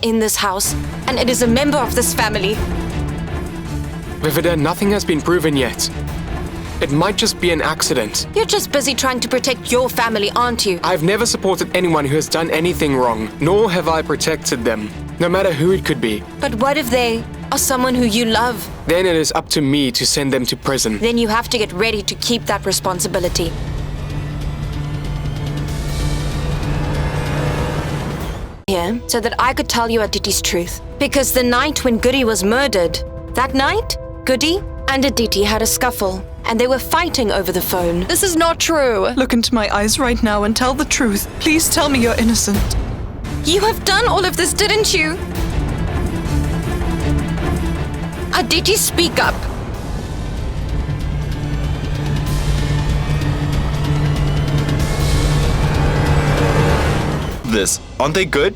in this house, and it is a member of this family. Vivida, nothing has been proven yet. It might just be an accident. You're just busy trying to protect your family, aren't you? I've never supported anyone who has done anything wrong, nor have I protected them, no matter who it could be. But what if they are someone who you love? Then it is up to me to send them to prison. Then you have to get ready to keep that responsibility. Here, so that I could tell you Aditi's truth. Because the night when Goody was murdered, that night, Goody and Aditi had a scuffle, and they were fighting over the phone. This is not true. Look into my eyes right now and tell the truth. Please tell me you're innocent. You have done all of this, didn't you? Aditi, speak up. Aren't they good?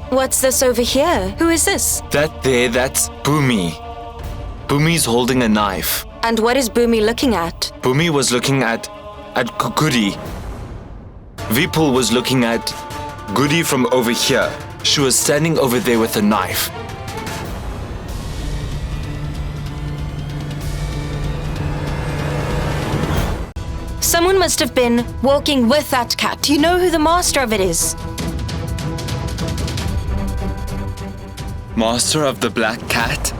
What's this over here? Who is this? That's Bhumi. Bhumi's holding a knife. And what is Bhumi looking at? Bhumi was looking at Goody. Vipul was looking at Goody from over here. She was standing over there with a knife. Someone must have been walking with that cat. Do you know who the master of it is? Master of the Black Cat?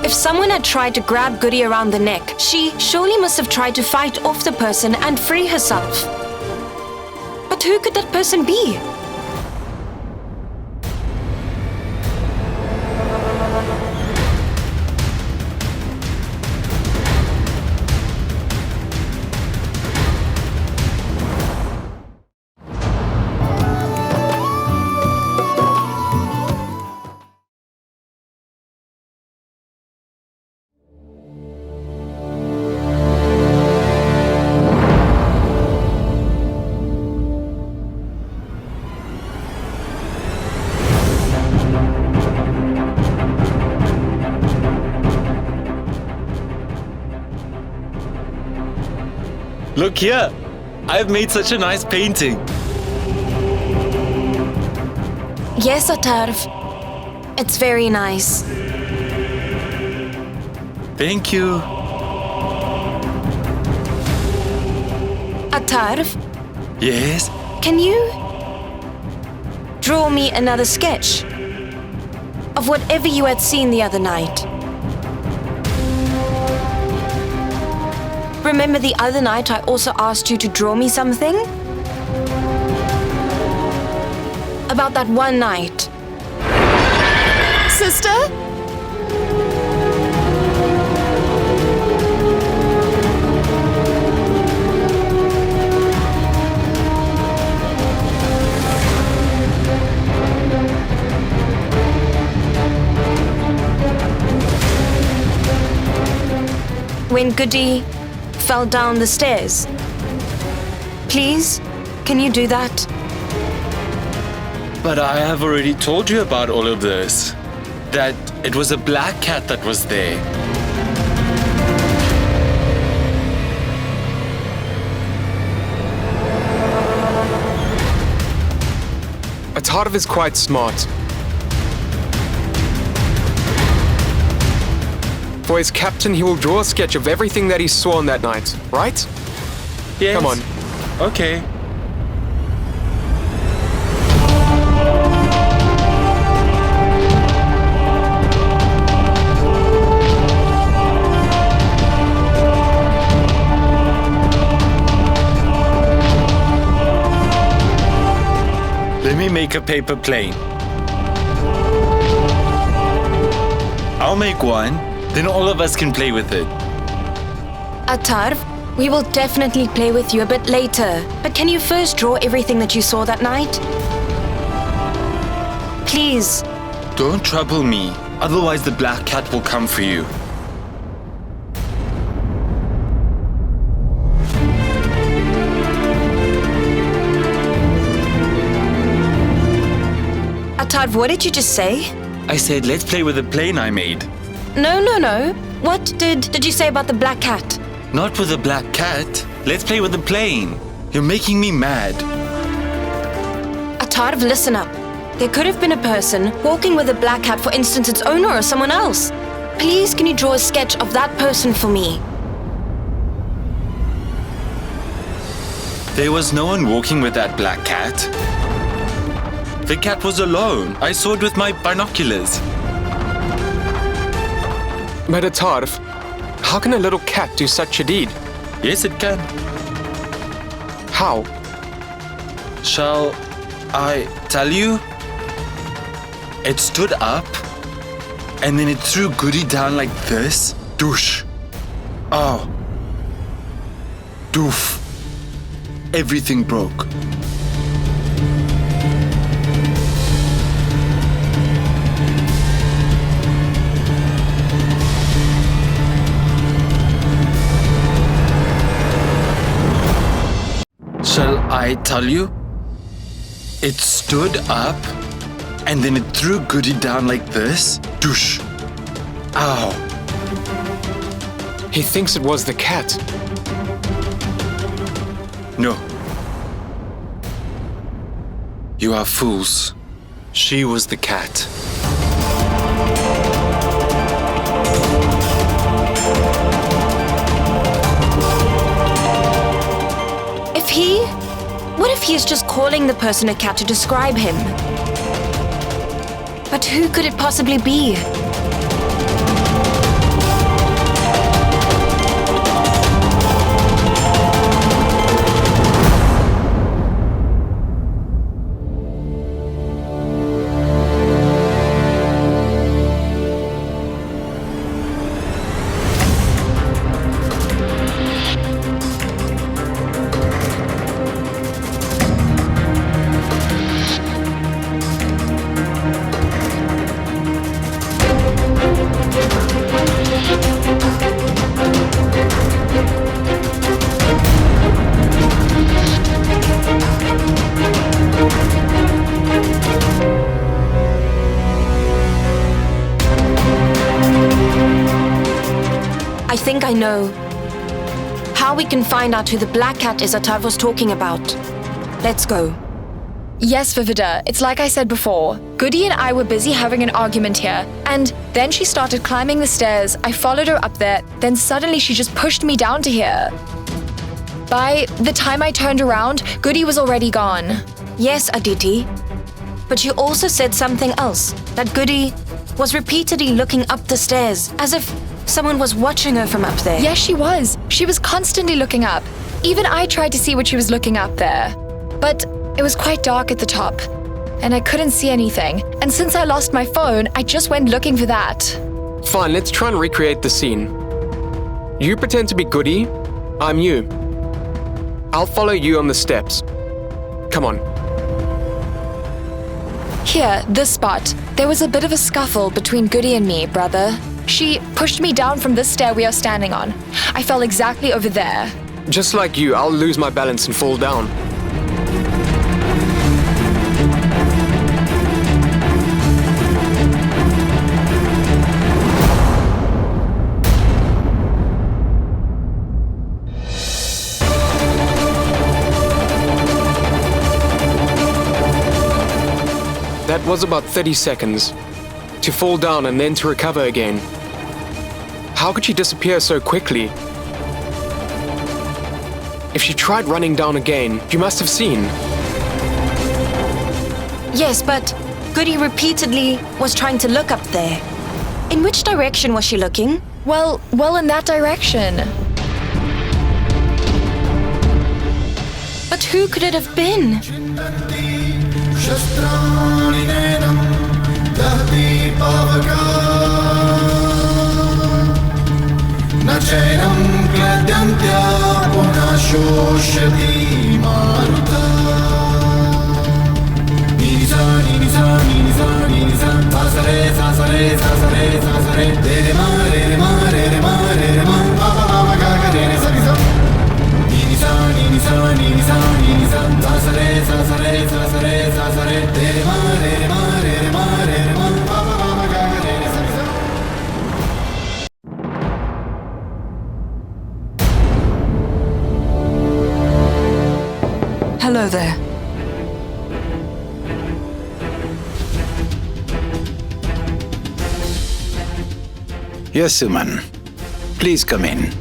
If someone had tried to grab Goody around the neck, she surely must have tried to fight off the person and free herself. But who could that person be? Look here! I've made such a nice painting. Yes, Atarv. It's very nice. Thank you. Atarv, Yes? can you draw me another sketch of whatever you had seen the other night? Remember the other night I also asked you to draw me something? About that one night. Sister? When Goody fell down the stairs. Please, can you do that? But I have already told you about all of this. That it was a black cat that was there. Atarv is quite smart. For his captain, he will draw a sketch of everything that he saw on that night, right? Yes. Come on. Okay. Let me make a paper plane. I'll make one. Then all of us can play with it. Atarv, we will definitely play with you a bit later. But can you first draw everything that you saw that night? Please. Don't trouble me. Otherwise the black cat will come for you. Atarv, what did you just say? I said let's play with the plane I made. No. What did you say about the black cat? Not with the black cat. Let's play with the plane. You're making me mad. Atarv, listen up. There could have been a person walking with a black cat, for instance, its owner or someone else. Please, can you draw a sketch of that person for me? There was no one walking with that black cat. The cat was alone. I saw it with my binoculars. But Atarv, how can a little cat do such a deed? Yes, it can. How? Shall I tell you? It stood up, and then it threw Goody down like this. Douche. Oh. Doof. Everything broke. Shall I tell you? It stood up, and then it threw Goody down like this. Douche. Ow. He thinks it was the cat. No. You are fools. She was the cat. What if he is just calling the person a cat to describe him? But who could it possibly be? I think I know how we can find out who the black cat is Atarv was talking about. Let's go. Yes, Vivida, it's like I said before. Goody and I were busy having an argument here, and then she started climbing the stairs. I followed her up there, then suddenly she just pushed me down to here. By the time I turned around, Goody was already gone. Yes, Aditi. But you also said something else, that Goody was repeatedly looking up the stairs, as if someone was watching her from up there. Yes, she was. She was constantly looking up. Even I tried to see what she was looking up there. But it was quite dark at the top, and I couldn't see anything. And since I lost my phone, I just went looking for that. Fine, let's try and recreate the scene. You pretend to be Goody, I'm you. I'll follow you on the steps. Come on. Here, this spot. There was a bit of a scuffle between Goody and me, brother. She pushed me down from this stair we are standing on. I fell exactly over there. Just like you, I'll lose my balance and fall down. That was about 30 seconds. To fall down and then to recover again. How could she disappear so quickly? If she tried running down again, you must have seen. Yes, but Goody repeatedly was trying to look up there. In which direction was she looking? Well, in that direction. But who could it have been? Yes, Suman. Please come in.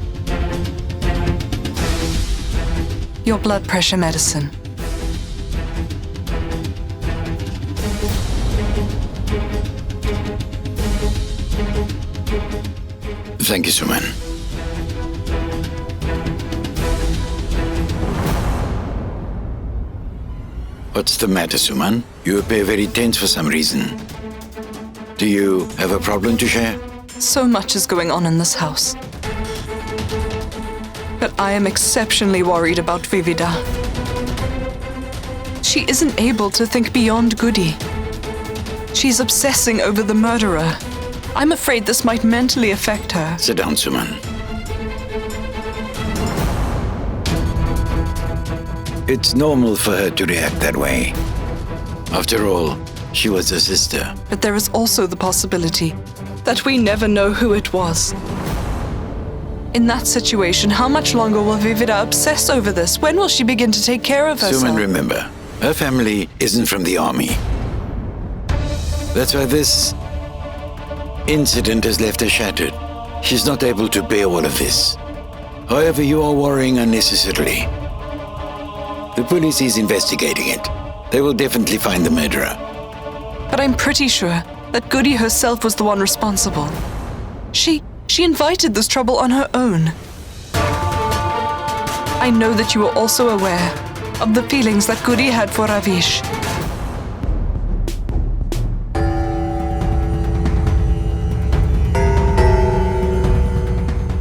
Your blood pressure medicine. Thank you, Suman. What's the matter, Suman? You appear very tense for some reason. Do you have a problem to share? So much is going on in this house. But I am exceptionally worried about Vivida. She isn't able to think beyond Goody. She's obsessing over the murderer. I'm afraid this might mentally affect her. Sit down, Suman. It's normal for her to react that way. After all, she was a sister. But there is also the possibility that we never know who it was. In that situation, how much longer will Vivida obsess over this? When will she begin to take care of herself? Suman, remember, her family isn't from the army. That's why this incident has left her shattered. She's not able to bear all of this. However, you are worrying unnecessarily. The police is investigating it. They will definitely find the murderer. But I'm pretty sure that Goody herself was the one responsible. She invited this trouble on her own. I know that you are also aware of the feelings that Goody had for Ravish.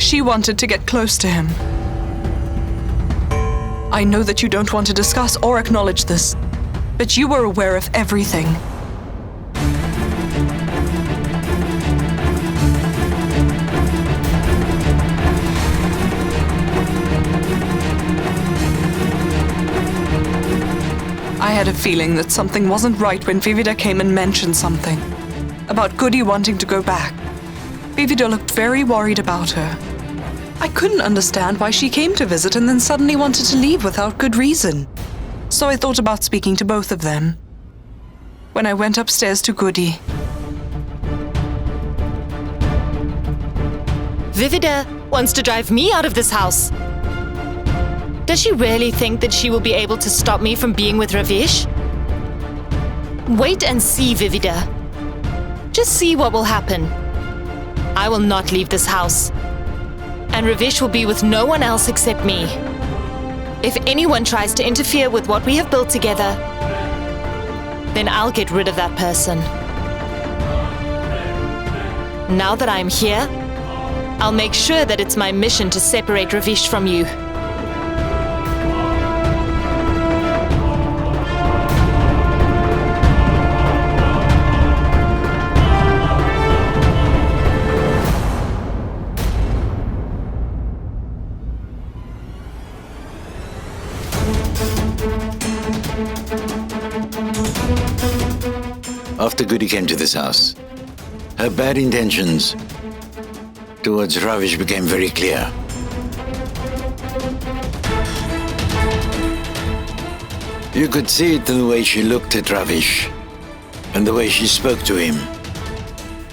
She wanted to get close to him. I know that you don't want to discuss or acknowledge this, but you were aware of everything. I had a feeling that something wasn't right when Vivida came and mentioned something about Goody wanting to go back. Vivida looked very worried about her. I couldn't understand why she came to visit and then suddenly wanted to leave without good reason. So I thought about speaking to both of them. When I went upstairs to Goody, Vivida wants to drive me out of this house. Does she really think that she will be able to stop me from being with Ravish? Wait and see, Vivida. Just see what will happen. I will not leave this house. And Ravish will be with no one else except me. If anyone tries to interfere with what we have built together, then I'll get rid of that person. Now that I'm here, I'll make sure that it's my mission to separate Ravish from you. After Goody came to this house, her bad intentions towards Ravish became very clear. You could see it in the way she looked at Ravish and the way she spoke to him.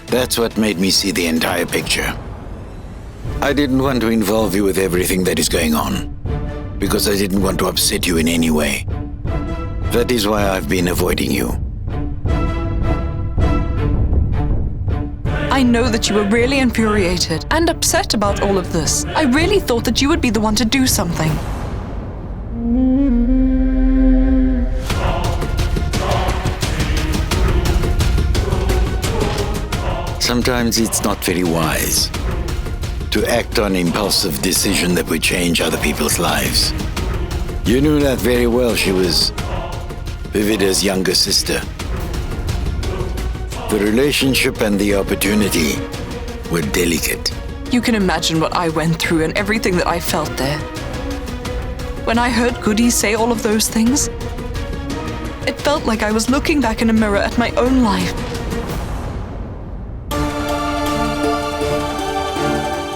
That's what made me see the entire picture. I didn't want to involve you with everything that is going on, because I didn't want to upset you in any way. That is why I've been avoiding you. I know that you were really infuriated and upset about all of this. I really thought that you would be the one to do something. Sometimes it's not very wise to act on impulsive decision that would change other people's lives. You knew that very well. She was Vivida's younger sister. The relationship and the opportunity were delicate. You can imagine what I went through and everything that I felt there. When I heard Goody say all of those things, it felt like I was looking back in a mirror at my own life.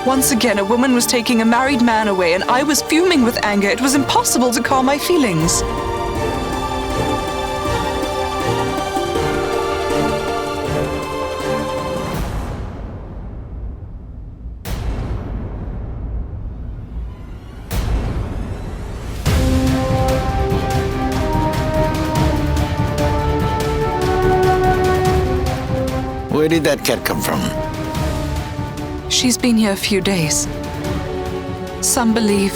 Once again, a woman was taking a married man away, and I was fuming with anger. It was impossible to calm my feelings. Where did that cat come from? She's been here a few days. Some believe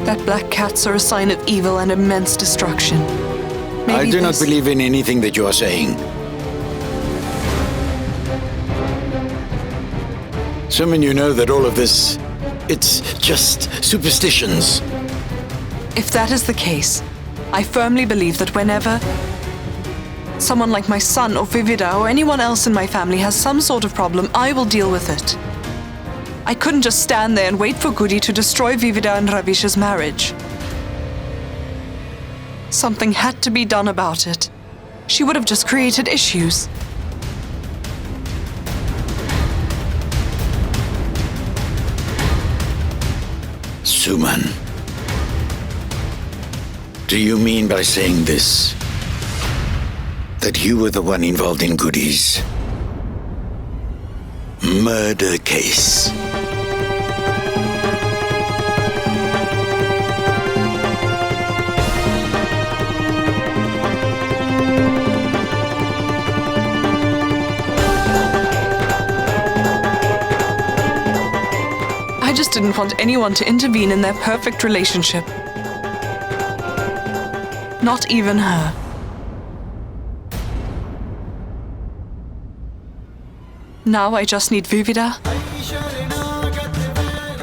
that black cats are a sign of evil and immense destruction. I do not believe in anything that you are saying. Summon, you know that all of this, it's just superstitions. If that is the case, I firmly believe that whenever someone like my son or Vivida or anyone else in my family has some sort of problem, I will deal with it. I couldn't just stand there and wait for Goody to destroy Vivida and Ravish's marriage. Something had to be done about it. She would have just created issues. Suman, do you mean by saying this that you were the one involved in Goody's murder case? I just didn't want anyone to intervene in their perfect relationship. Not even her. Now I just need Vivida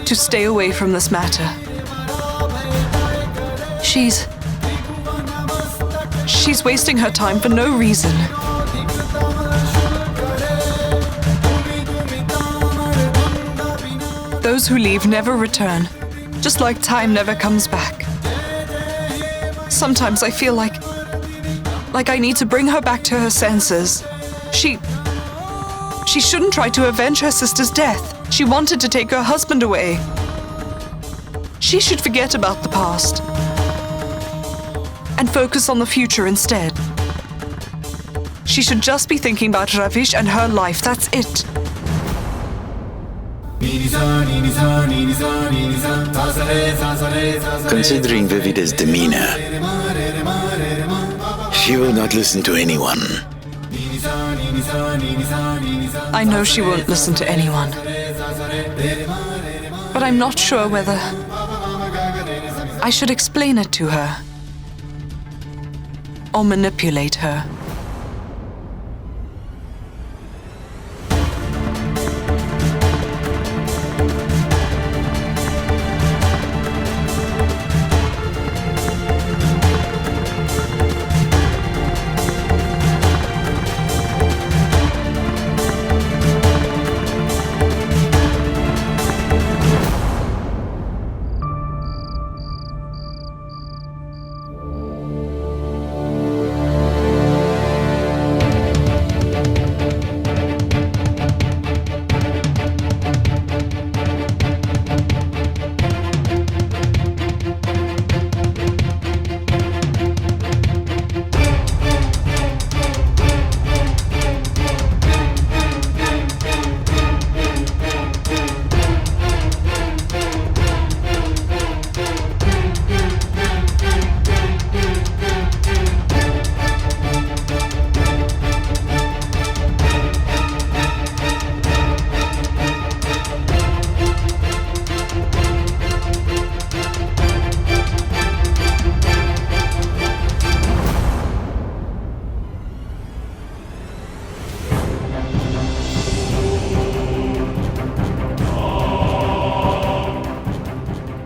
to stay away from this matter. She's wasting her time for no reason. Those who leave never return, just like time never comes back. Sometimes I feel like I need to bring her back to her senses. She shouldn't try to avenge her sister's death. She wanted to take her husband away. She should forget about the past and focus on the future instead. She should just be thinking about Ravish and her life, that's it. Considering Vivida's demeanor, she will not listen to anyone. I know she won't listen to anyone. But I'm not sure whether I should explain it to her or manipulate her.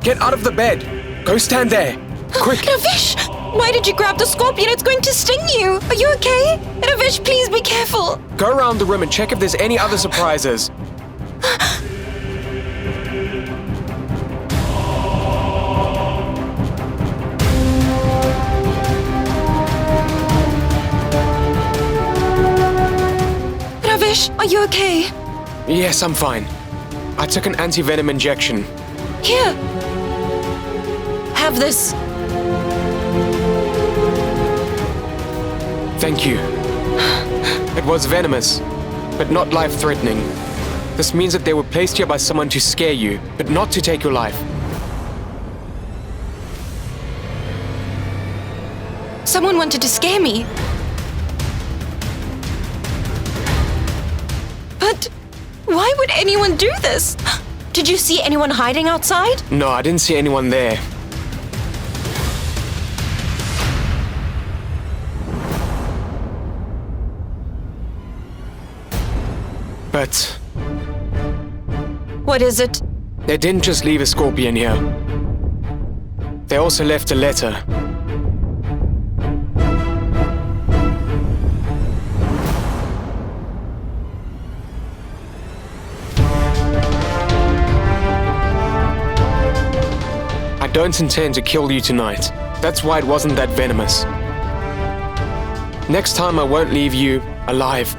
Get out of the bed! Go stand there! Quick! Ravish! Why did you grab the scorpion? It's going to sting you! Are you okay? Ravish, please be careful! Go around the room and check if there's any other surprises. Ravish, are you okay? Yes, I'm fine. I took an anti-venom injection. Here. Have this. Thank you. It was venomous, but not life-threatening. This means that they were placed here by someone to scare you, but not to take your life. Someone wanted to scare me. Why would anyone do this? Did you see anyone hiding outside? No, I didn't see anyone there. But What is it? they didn't just leave a scorpion here. They also left a letter. I don't intend to kill you tonight. That's why it wasn't that venomous. Next time I won't leave you alive.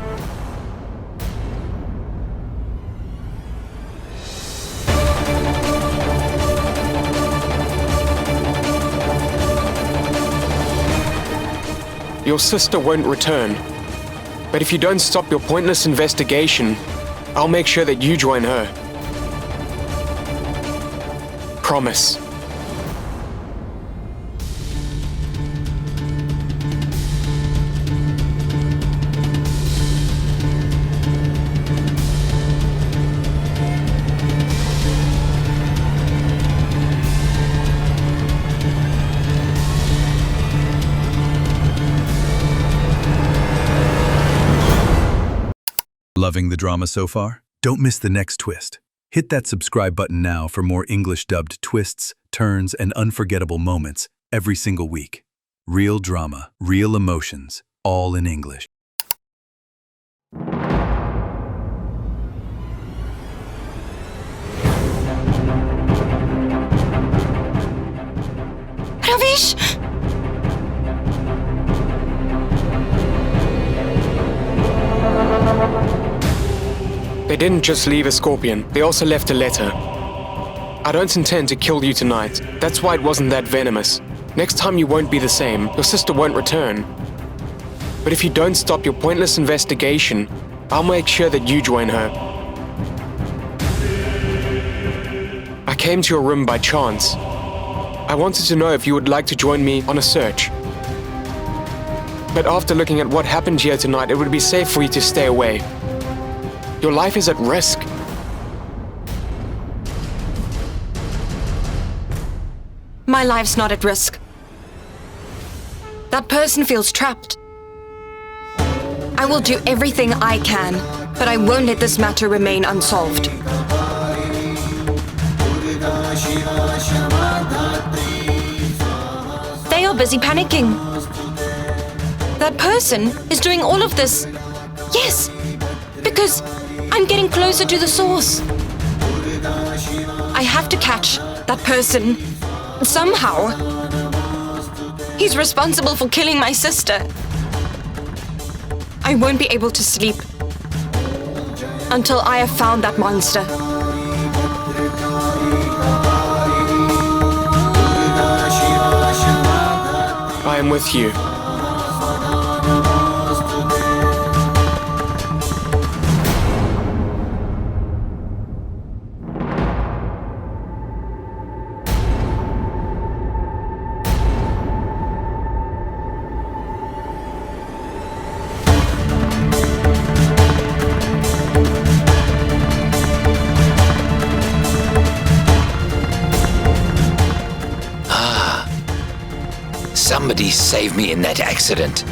Your sister won't return. But if you don't stop your pointless investigation, I'll make sure that you join her. Promise. Loving the drama so far? Don't miss the next twist. Hit that subscribe button now for more English-dubbed twists, turns, and unforgettable moments every single week. Real drama, real emotions, all in English. Ravish! They didn't just leave a scorpion, they also left a letter. I don't intend to kill you tonight. That's why it wasn't that venomous. Next time you won't be the same. Your sister won't return. But if you don't stop your pointless investigation, I'll make sure that you join her. I came to your room by chance. I wanted to know if you would like to join me on a search. But after looking at what happened here tonight, it would be safe for you to stay away. Your life is at risk. My life's not at risk. That person feels trapped. I will do everything I can, but I won't let this matter remain unsolved. They are busy panicking. That person is doing all of this. Yes, because I'm getting closer to the source. I have to catch that person somehow. He's responsible for killing my sister. I won't be able to sleep until I have found that monster. I am with you. Somebody save me in that accident.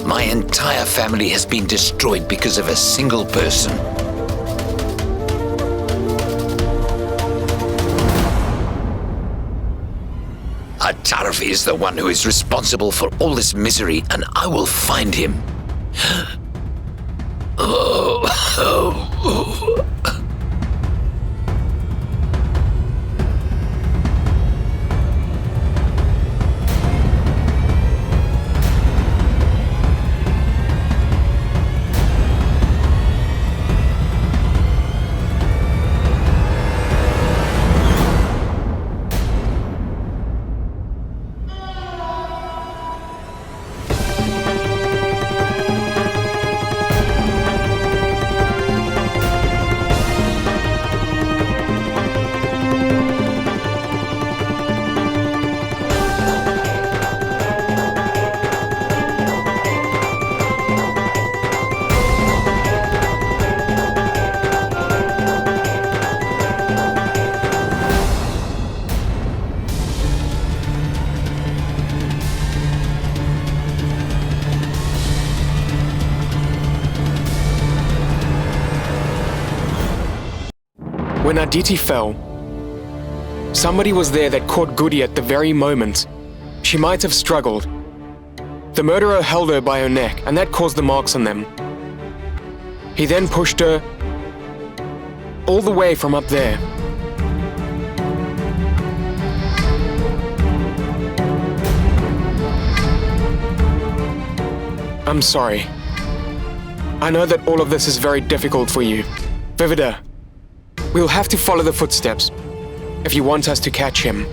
My entire family has been destroyed because of a single person. Atarf is the one who is responsible for all this misery, and I will find him. When Aditi fell, somebody was there that caught Goody at the very moment. She might have struggled. The murderer held her by her neck, and that caused the marks on them. He then pushed her all the way from up there. I'm sorry. I know that all of this is very difficult for you. Vivida, we'll have to follow the footsteps if you want us to catch him.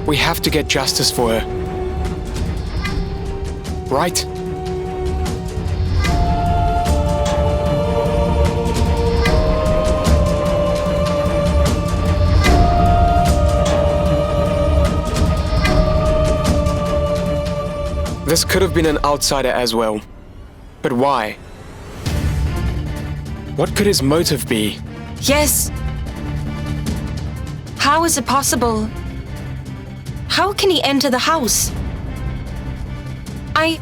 We have to get justice for her. Right? This could have been an outsider as well. But why? What could his motive be? Yes. How is it possible? How can he enter the house? I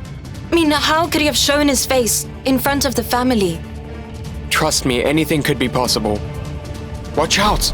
mean, how could he have shown his face in front of the family? Trust me, anything could be possible. Watch out!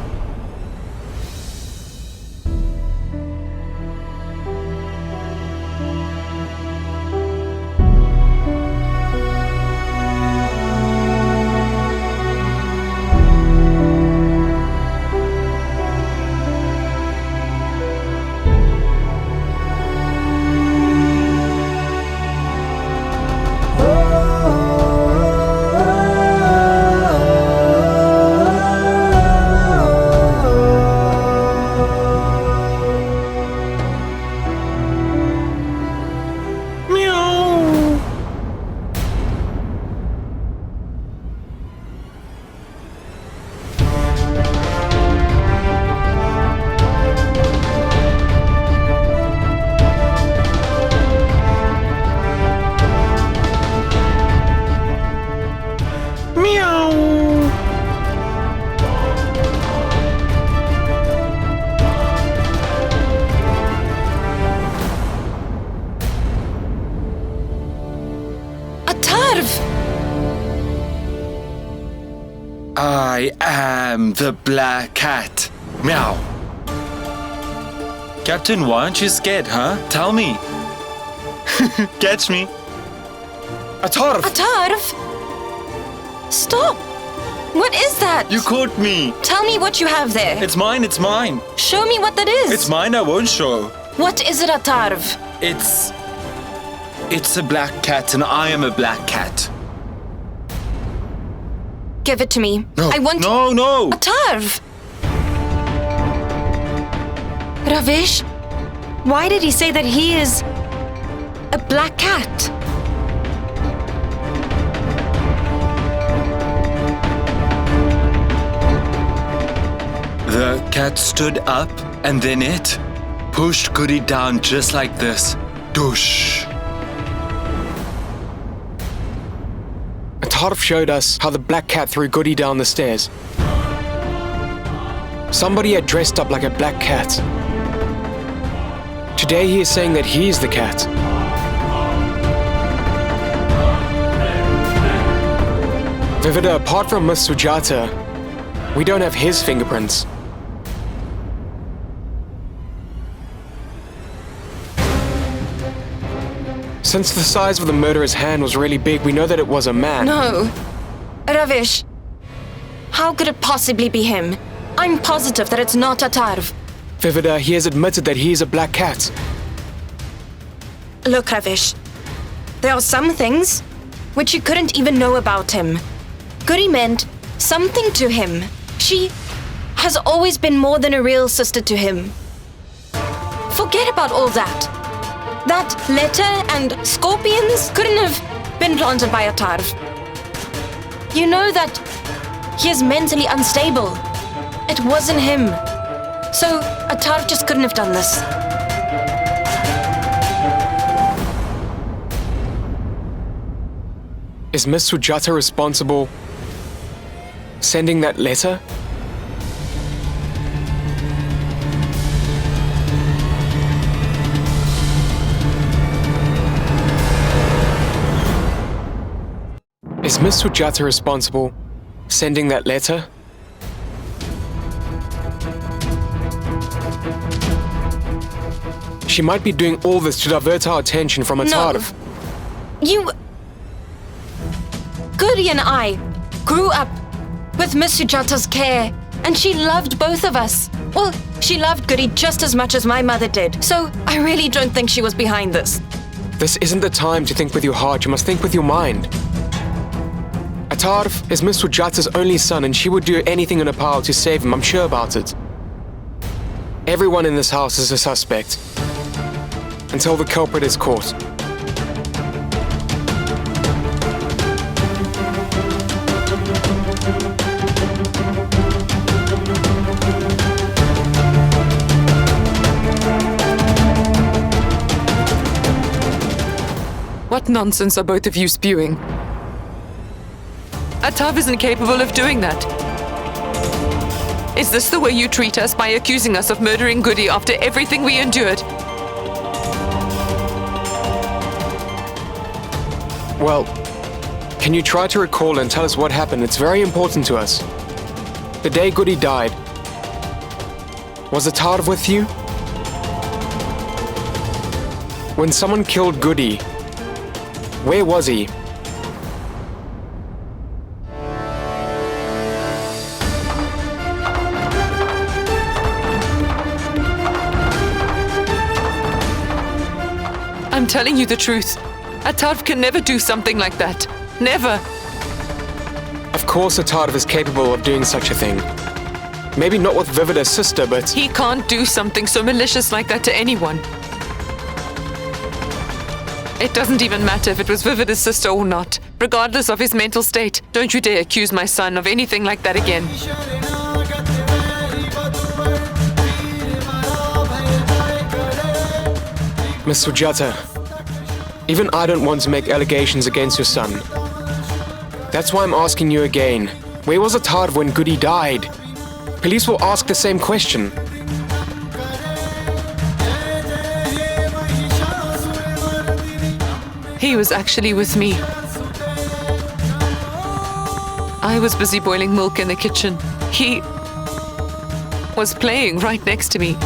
I am the Black Cat. Meow. Captain, why aren't you scared, huh? Tell me. Catch me. Atarv! Atarv! Stop! What is that? You caught me. Tell me what you have there. It's mine, it's mine. Show me what that is. It's mine, I won't show. What is it, Atarv? It's a black cat and I am a black cat. Give it to me. No, I want... No! Atarv! Ravish? Why did he say that he is a black cat? The cat stood up and then it pushed Goody down just like this. Doosh. Atarv showed us how the black cat threw Goody down the stairs. Somebody had dressed up like a black cat. Today he is saying that he is the cat. Vivida, apart from Miss Sujata, we don't have his fingerprints. Since the size of the murderer's hand was really big, we know that it was a man. No. Ravish, how could it possibly be him? I'm positive that it's not Atarv. Vivida, he has admitted that he is a black cat. Look, Ravish, there are some things which you couldn't even know about him. Goody meant something to him. She has always been more than a real sister to him. Forget about all that. That letter and scorpions couldn't have been planted by Atarv. You know that he is mentally unstable. It wasn't him. So Atarv just couldn't have done this. Is Miss Sujata responsible sending that letter? Is Miss Sujata responsible sending that letter? She might be doing all this to divert our attention from Atarv. You... Goody and I grew up with Miss Sujata's care, and she loved both of us. Well, she loved Goody just as much as my mother did, so I really don't think she was behind this. This isn't the time to think with your heart, you must think with your mind. Atarv is Miss Sujata's only son, and she would do anything in her power to save him, I'm sure about it. Everyone in this house is a suspect, until the culprit is caught. What nonsense are both of you spewing? Atarv isn't capable of doing that. Is this the way you treat us by accusing us of murdering Goody after everything we endured? Well, can you try to recall and tell us what happened? It's very important to us. The day Goody died, was Atarv with you? When someone killed Goody, where was he? I'm telling you the truth. Atarv can never do something like that. Never. Of course Atarv is capable of doing such a thing. Maybe not with Vivida's sister, but... He can't do something so malicious like that to anyone. It doesn't even matter if it was Vivida's sister or not. Regardless of his mental state, don't you dare accuse my son of anything like that again. Miss Sujata, even I don't want to make allegations against your son. That's why I'm asking you again. Where was Atarv when Goody died? Police will ask the same question. He was actually with me. I was busy boiling milk in the kitchen. He was playing right next to me.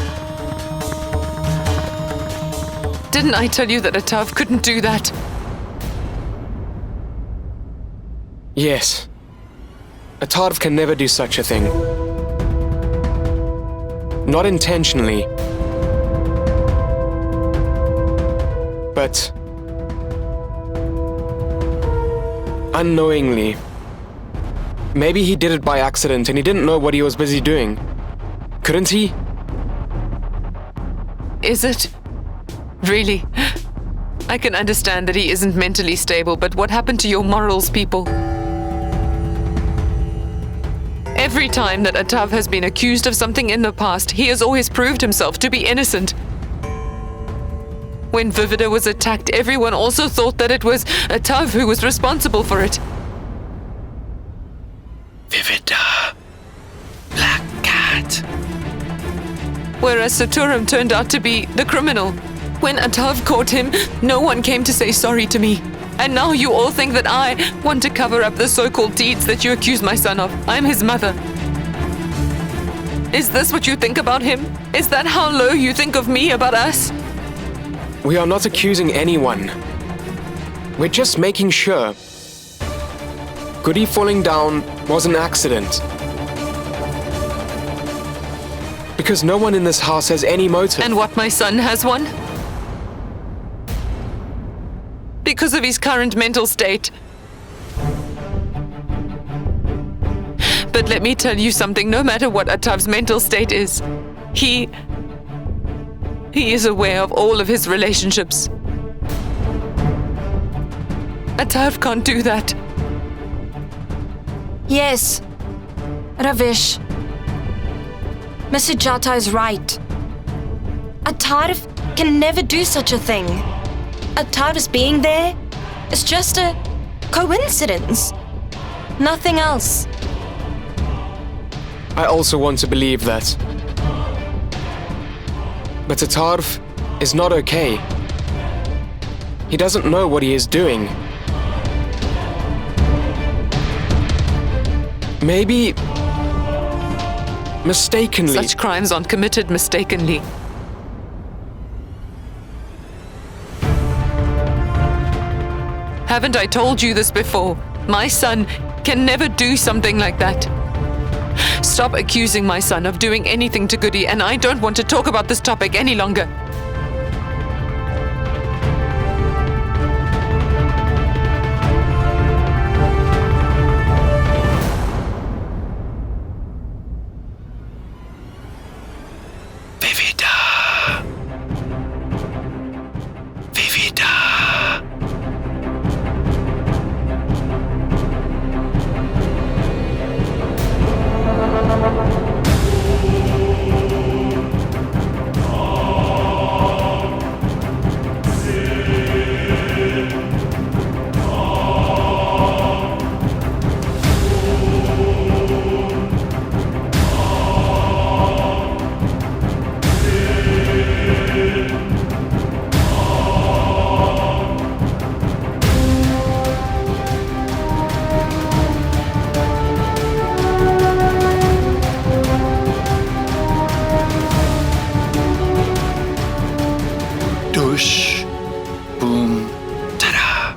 Didn't I tell you that Atarv couldn't do that? Yes. Atarv can never do such a thing. Not intentionally. But... unknowingly. Maybe he did it by accident and he didn't know what he was busy doing. Couldn't he? Is it? Really? I can understand that he isn't mentally stable, but what happened to your morals, people? Every time that Atarv has been accused of something in the past, he has always proved himself to be innocent. When Vivida was attacked, everyone also thought that it was Atarv who was responsible for it. Vivida. Black Cat. Whereas Saturam turned out to be the criminal. When Atarv caught him, no one came to say sorry to me. And now you all think that I want to cover up the so-called deeds that you accuse my son of. I'm his mother. Is this what you think about him? Is that how low you think of me, about us? We are not accusing anyone. We're just making sure. Goody falling down was an accident. Because no one in this house has any motive. And what, my son has one? Because of his current mental state. But let me tell you something, no matter what Atarv's mental state is, he is aware of all of his relationships. Atarv can't do that. Yes, Ravish. Miss Sujata is right. Atarv can never do such a thing. Atarv's being there is just a coincidence. Nothing else. I also want to believe that. But Atarv is not okay. He doesn't know what he is doing. Maybe... mistakenly. Such crimes aren't committed mistakenly. Haven't I told you this before? My son can never do something like that. Stop accusing my son of doing anything to Goody, and I don't want to talk about this topic any longer. Vivida. Vivida. Dush. Boom. Ta-da.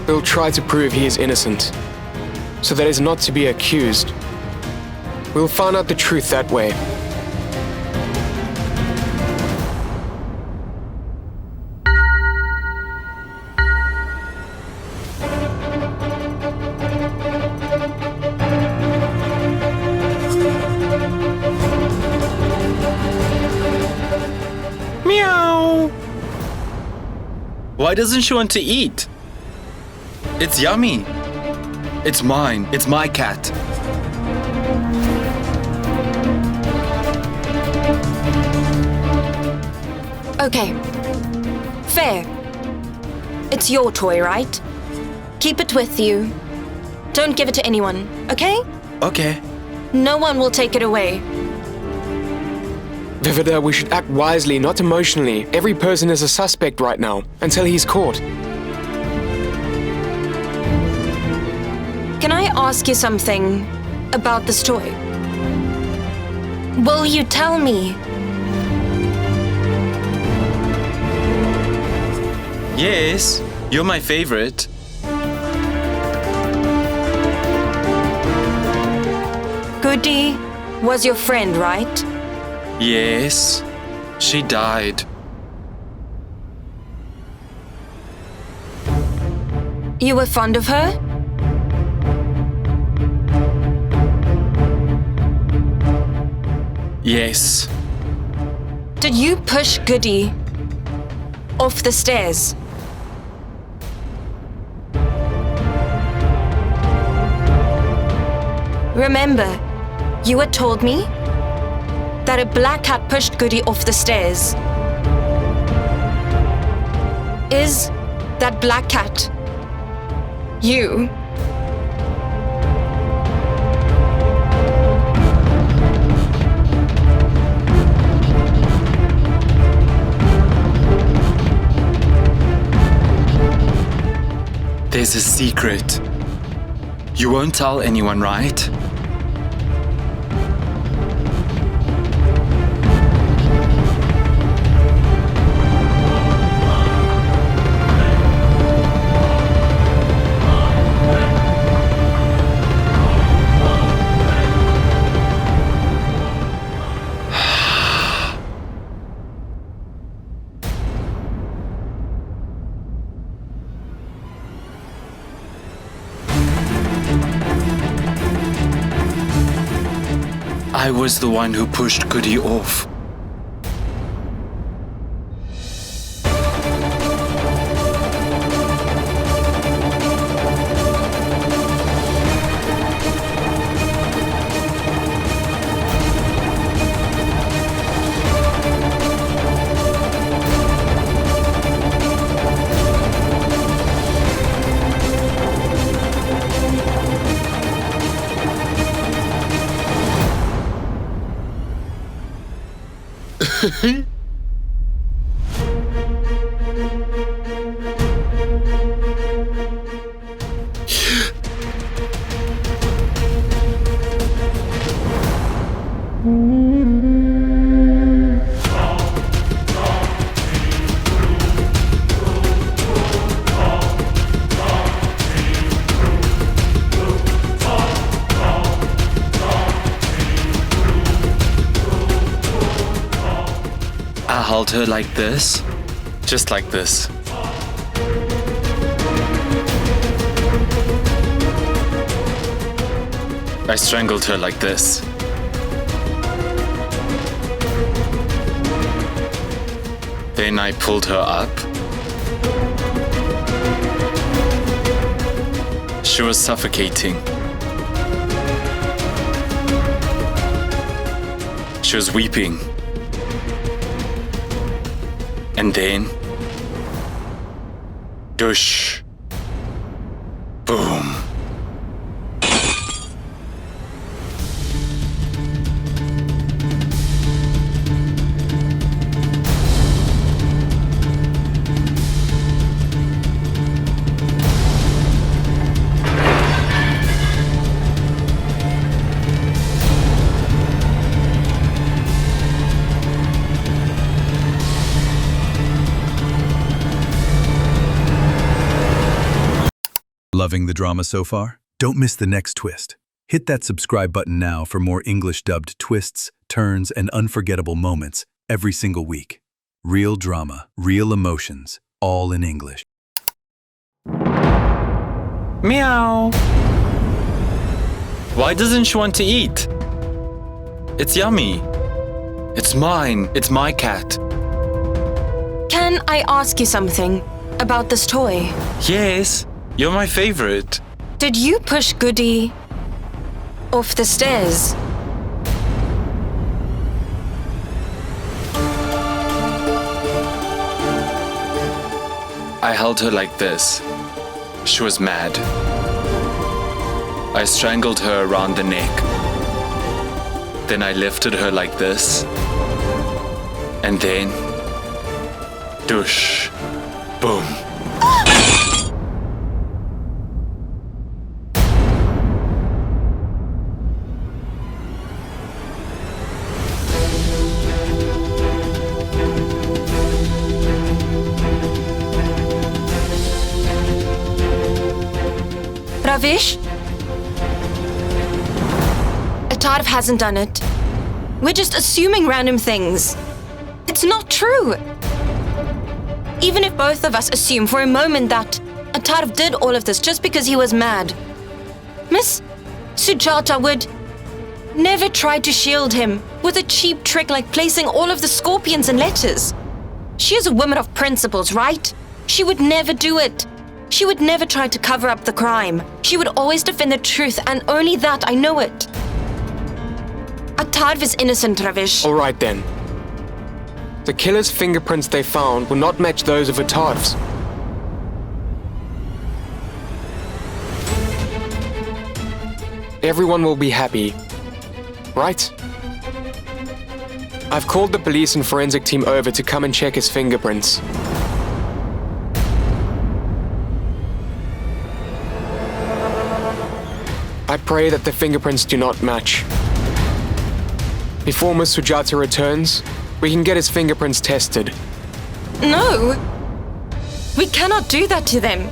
We'll try to prove he is innocent, so that he's not to be accused. We'll find out the truth that way. Meow. Why doesn't she want to eat? It's yummy. It's mine. It's my cat. Okay. Fair. It's your toy, right? Keep it with you. Don't give it to anyone, okay? Okay. No one will take it away. Vivida, we should act wisely, not emotionally. Every person is a suspect right now, until he's caught. Can I ask you something about this toy? Will you tell me? Yes, you're my favorite. Goody was your friend, right? Yes, she died. You were fond of her? Yes. Did you push Goody off the stairs? Remember, you had told me that a black cat pushed Goody off the stairs. Is that black cat you? There's a secret. You won't tell anyone, right? I was the one who pushed Goody off. I held her like this. Just like this. I strangled her like this. Then I pulled her up. She was suffocating. She was weeping. And then, douche, boom. Loving the drama so far? Don't miss the next twist. Hit that subscribe button now for more English dubbed twists, turns, and unforgettable moments every single week. Real drama, real emotions, all in English. Meow. Why doesn't she want to eat? It's yummy. It's mine. It's my cat. Can I ask you something about this toy? Yes, you're my favorite. Did you push Goody off the stairs? I held her like this. She was mad. I strangled her around the neck. Then I lifted her like this. And then, douche, boom. Ravish? Atarv hasn't done it. We're just assuming random things. It's not true. Even if both of us assume for a moment that Atarv did all of this just because he was mad, Miss Sujata would never try to shield him with a cheap trick like placing all of the scorpions in letters. She is a woman of principles, right? She would never do it. She would never try to cover up the crime. She would always defend the truth, and only that, I know it. Atarv is innocent, Ravish. All right then. The killer's fingerprints they found will not match those of Atarv's. Everyone will be happy, right? I've called the police and forensic team over to come and check his fingerprints. I pray that the fingerprints do not match. Before Miss Sujata returns, we can get his fingerprints tested. No! We cannot do that to them.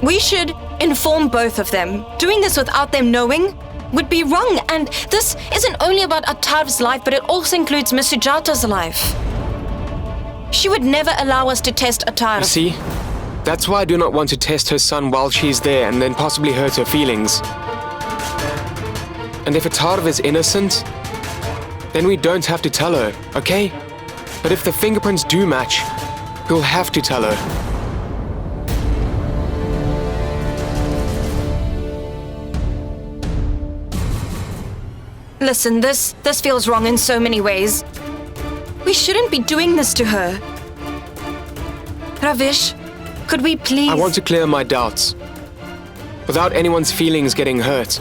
We should inform both of them. Doing this without them knowing would be wrong, and this isn't only about Atarv's life, but it also includes Miss Sujata's life. She would never allow us to test Atarv. You see? That's why I do not want to test her son while she's there and then possibly hurt her feelings. And if Atarv is innocent, then we don't have to tell her, okay? But if the fingerprints do match, we'll have to tell her. Listen, this feels wrong in so many ways. We shouldn't be doing this to her. Ravish, could we please... I want to clear my doubts, without anyone's feelings getting hurt.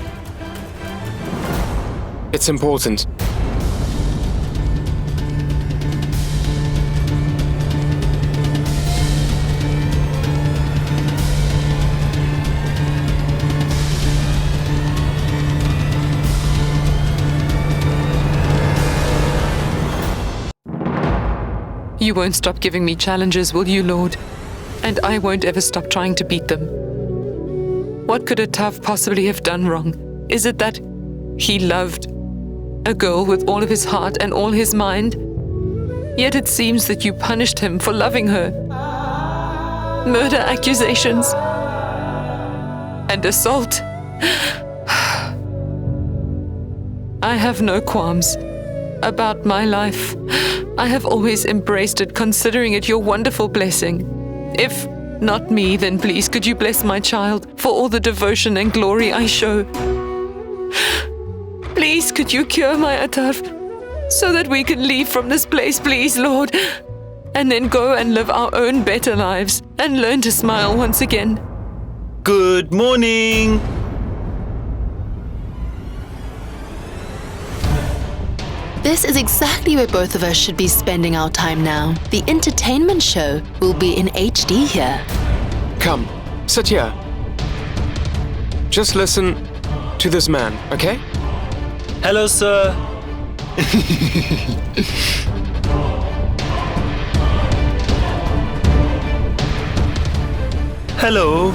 It's important. You won't stop giving me challenges, will you, Lord? And I won't ever stop trying to beat them. What could Atav possibly have done wrong? Is it that he loved a girl with all of his heart and all his mind? Yet it seems that you punished him for loving her. Murder accusations and assault. I have no qualms about my life. I have always embraced it, considering it your wonderful blessing. If not me, then please could you bless my child for all the devotion and glory I show. Please could you cure my Atav so that we can leave from this place, please, Lord, and then go and live our own better lives and learn to smile once again. Good morning. This is exactly where both of us should be spending our time now. The entertainment show will be in HD here. Come, sit here. Just listen to this man, okay? Hello, sir. Hello.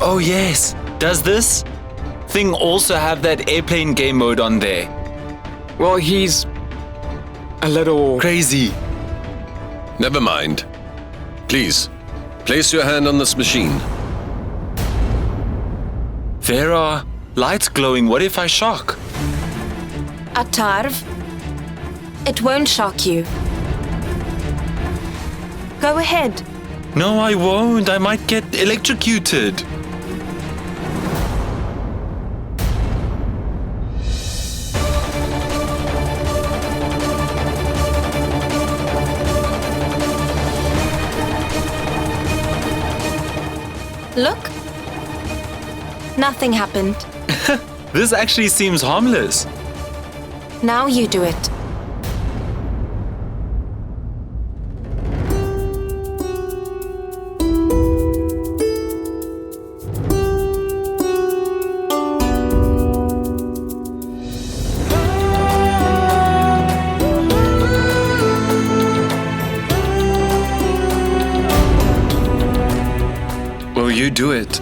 Oh yes, does this thing also have that airplane game mode on there? Well, he's a little Crazy. Never mind. Please, place your hand on this machine. There are lights glowing. What if I shock? Atarv, it won't shock you. Go ahead. No, I won't. I might get electrocuted. Look. Nothing happened. This actually seems harmless. Now you do it. Will you do it?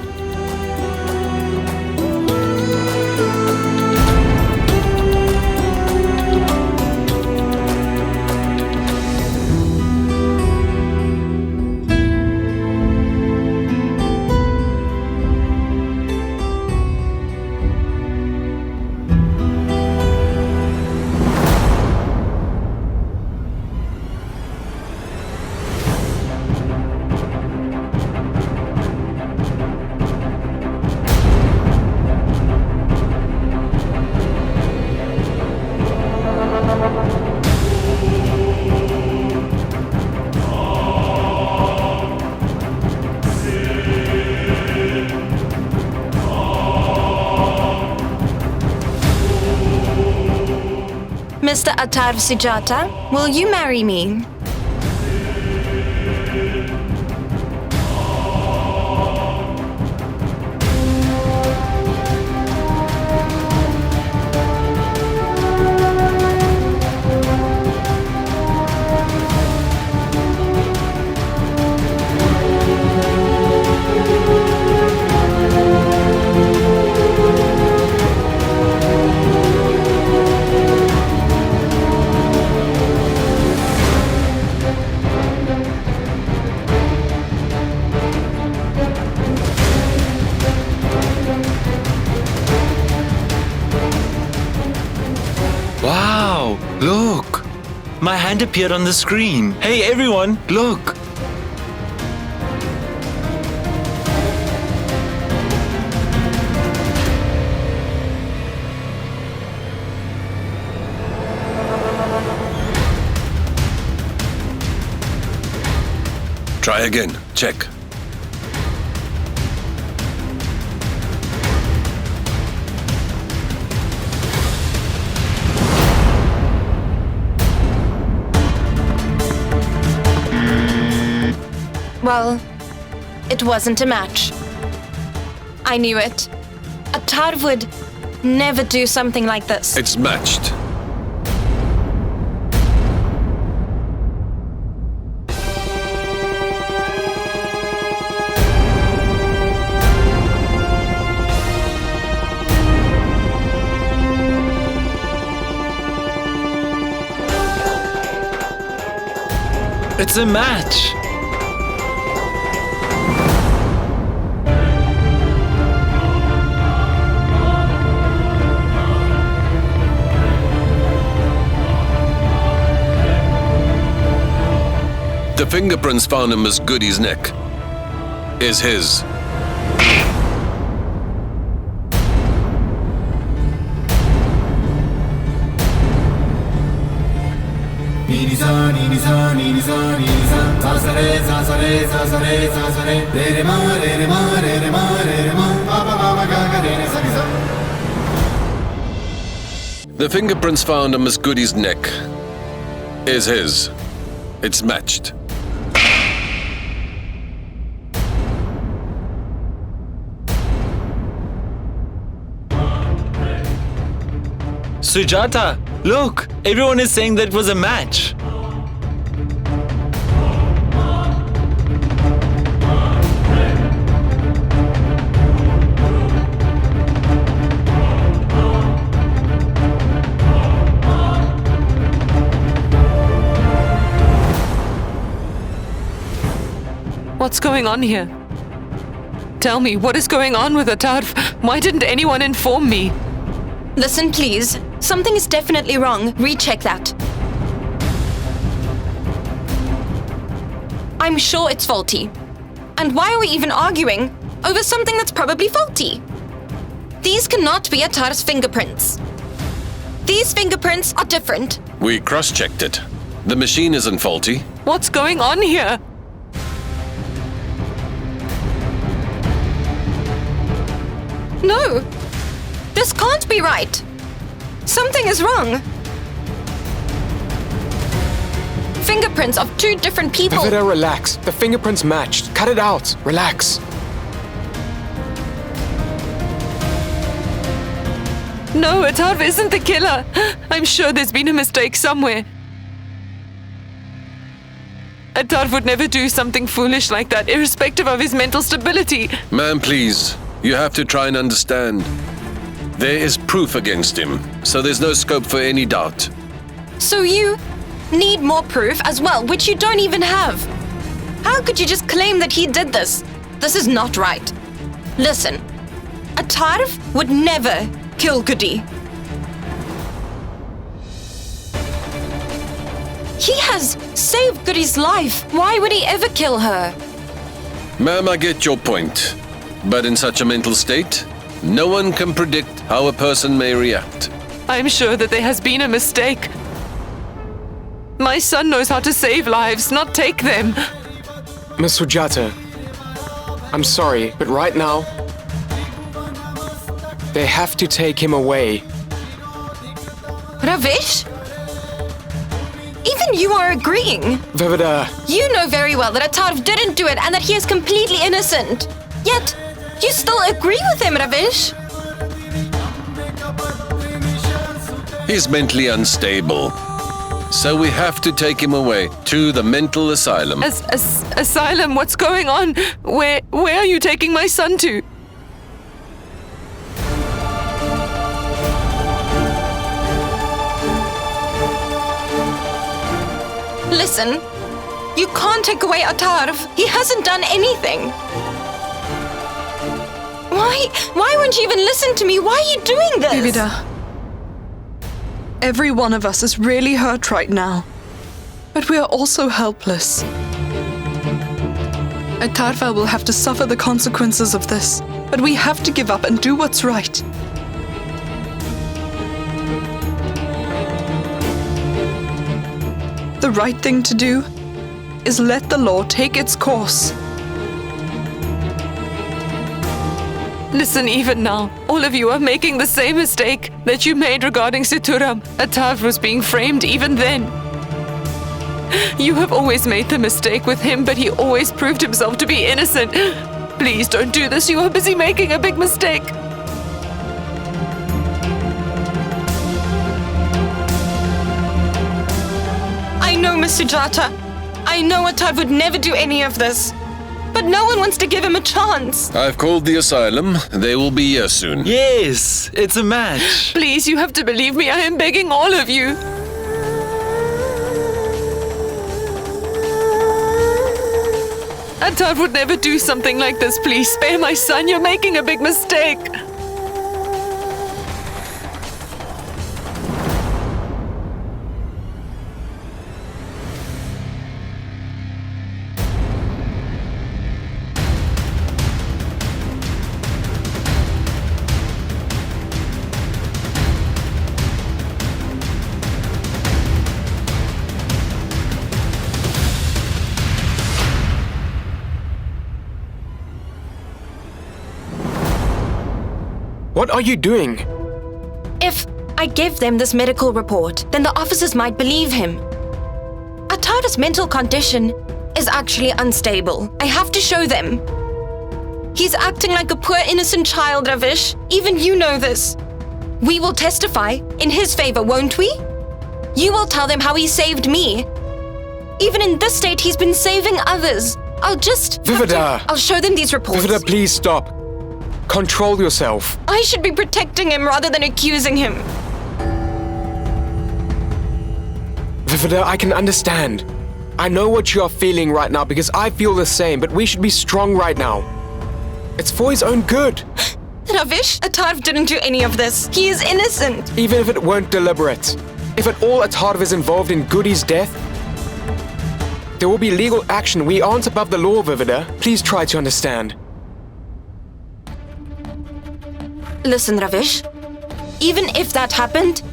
Mr. Atarv Sujata, will you marry me? Wow, look. My hand appeared on the screen. Hey everyone, look. Try again. Check. Well, it wasn't a match. I knew it. Atar would never do something like this. It's matched. It's a match. The fingerprints found on Miss Goody's neck is his. The fingerprints found on Miss Goody's neck is his. It's matched. Sujata, look! Everyone is saying that it was a match. What's going on here? Tell me, what is going on with Atarv? Why didn't anyone inform me? Listen, please. Something is definitely wrong. Recheck that. I'm sure it's faulty. And why are we even arguing over something that's probably faulty? These cannot be Atar's fingerprints. These fingerprints are different. We cross-checked it. The machine isn't faulty. What's going on here? No, this can't be right. Something is wrong. Fingerprints of two different people. Vivida, relax. The fingerprints matched. Cut it out. Relax. No, Atarv isn't the killer. I'm sure there's been a mistake somewhere. Atarv would never do something foolish like that, irrespective of his mental stability. Ma'am, please. You have to try and understand. There is proof against him, so there's no scope for any doubt. So you need more proof as well, which you don't even have. How could you just claim that he did this? This is not right. Listen, Atarv would never kill Goody. He has saved Goody's life. Why would he ever kill her? Ma'am, I get your point. But in such a mental state, no one can predict how a person may react. I'm sure that there has been a mistake. My son knows how to save lives, not take them. Miss Sujata, I'm sorry, but right now, they have to take him away. Ravish? Even you are agreeing. Vivida, You know very well that Atarv didn't do it and that he is completely innocent. Yet, you still agree with him, Ravish? He's mentally unstable. So we have to take him away to the mental asylum. Asylum, what's going on? Where are you taking my son to? Listen, you can't take away Atarv. He hasn't done anything. Why won't you even listen to me? Why are you doing this? Vivida, every one of us is really hurt right now. But we are also helpless. Atarva will have to suffer the consequences of this. But we have to give up and do what's right. The right thing to do is let the law take its course. Listen, even now, all of you are making the same mistake that you made regarding Situram. Atarv was being framed even then. You have always made the mistake with him, but he always proved himself to be innocent. Please don't do this. You are busy making a big mistake. Miss Sujata. I know Attarv would never do any of this. But no one wants to give him a chance. I've called the asylum. They will be here soon. Yes, it's a match. Please, you have to believe me. I am begging all of you. Attarv would never do something like this. Please spare my son. You're making a big mistake. What are you doing? If I give them this medical report, then the officers might believe him. Attarv's mental condition is actually unstable. I have to show them. He's acting like a poor innocent child, Ravish. Even you know this. We will testify in his favor, won't we? You will tell them how he saved me. Even in this state, he's been saving others. Vivida! I'll show them these reports. Vivida, please stop. Control yourself. I should be protecting him rather than accusing him. Vivida, I can understand. I know what you are feeling right now because I feel the same, but we should be strong right now. It's for his own good. Ravish, Attarv didn't do any of this. He is innocent. Even if it weren't deliberate. If at all Attarv is involved in Goody's death, there will be legal action. We aren't above the law, Vivida. Please try to understand. Listen, Ravish. Even if that happened,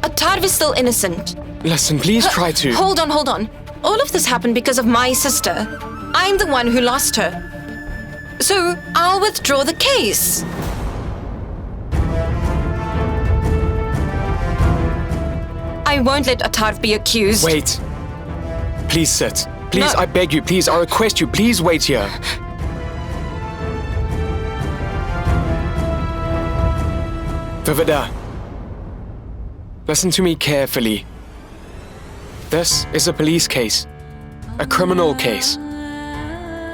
Attarv is still innocent. Listen, please try to. Hold on. All of this happened because of my sister. I'm the one who lost her. So I'll withdraw the case. I won't let Attarv be accused. Wait. Please sit. Please, No. I beg you. Please, I request you. Please wait here. Vivida, listen to me carefully. This is a police case, a criminal case.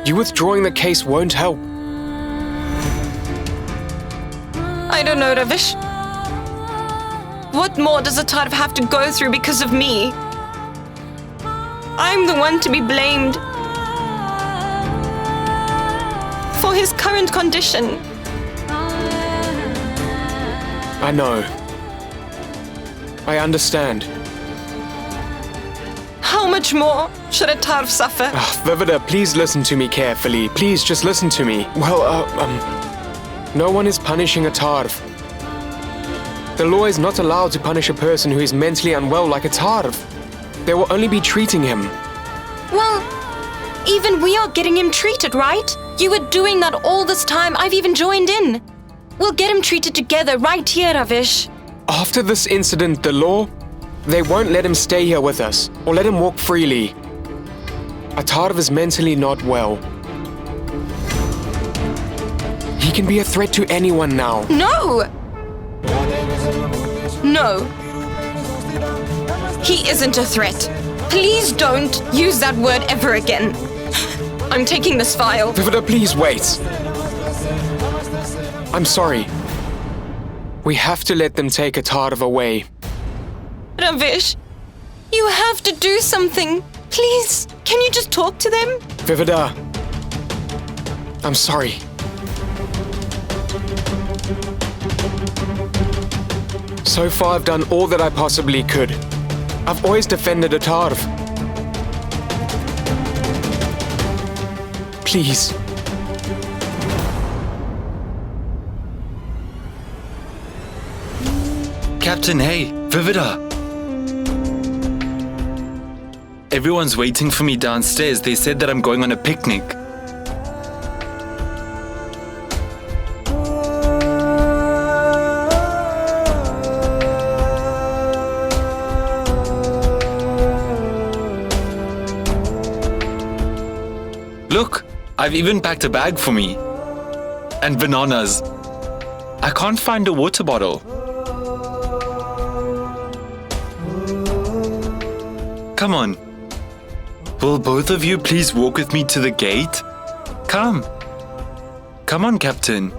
You withdrawing the case won't help. I don't know, Ravish. What more does Attarv have to go through because of me? I'm the one to be blamed for his current condition. I know. I understand. How much more should Attarv suffer? Vivida, please listen to me carefully. Please just listen to me. Well, no one is punishing Attarv. The law is not allowed to punish a person who is mentally unwell like Attarv. They will only be treating him. Well, even we are getting him treated, right? You were doing that all this time. I've even joined in. We'll get him treated together right here, Ravish. After this incident, the law, they won't let him stay here with us or let him walk freely. Attarv is mentally not well. He can be a threat to anyone now. No! No. He isn't a threat. Please don't use that word ever again. I'm taking this file. Vivida, please wait. I'm sorry. We have to let them take Attarv away. Ravish, you have to do something. Please, can you just talk to them? Vivida, I'm sorry. So far, I've done all that I possibly could. I've always defended Attarv. Please. Captain, hey, Vivida. Everyone's waiting for me downstairs. They said that I'm going on a picnic. Look, I've even packed a bag for me. And bananas. I can't find a water bottle. Come on. Will both of you please walk with me to the gate? Come. Come on, Captain.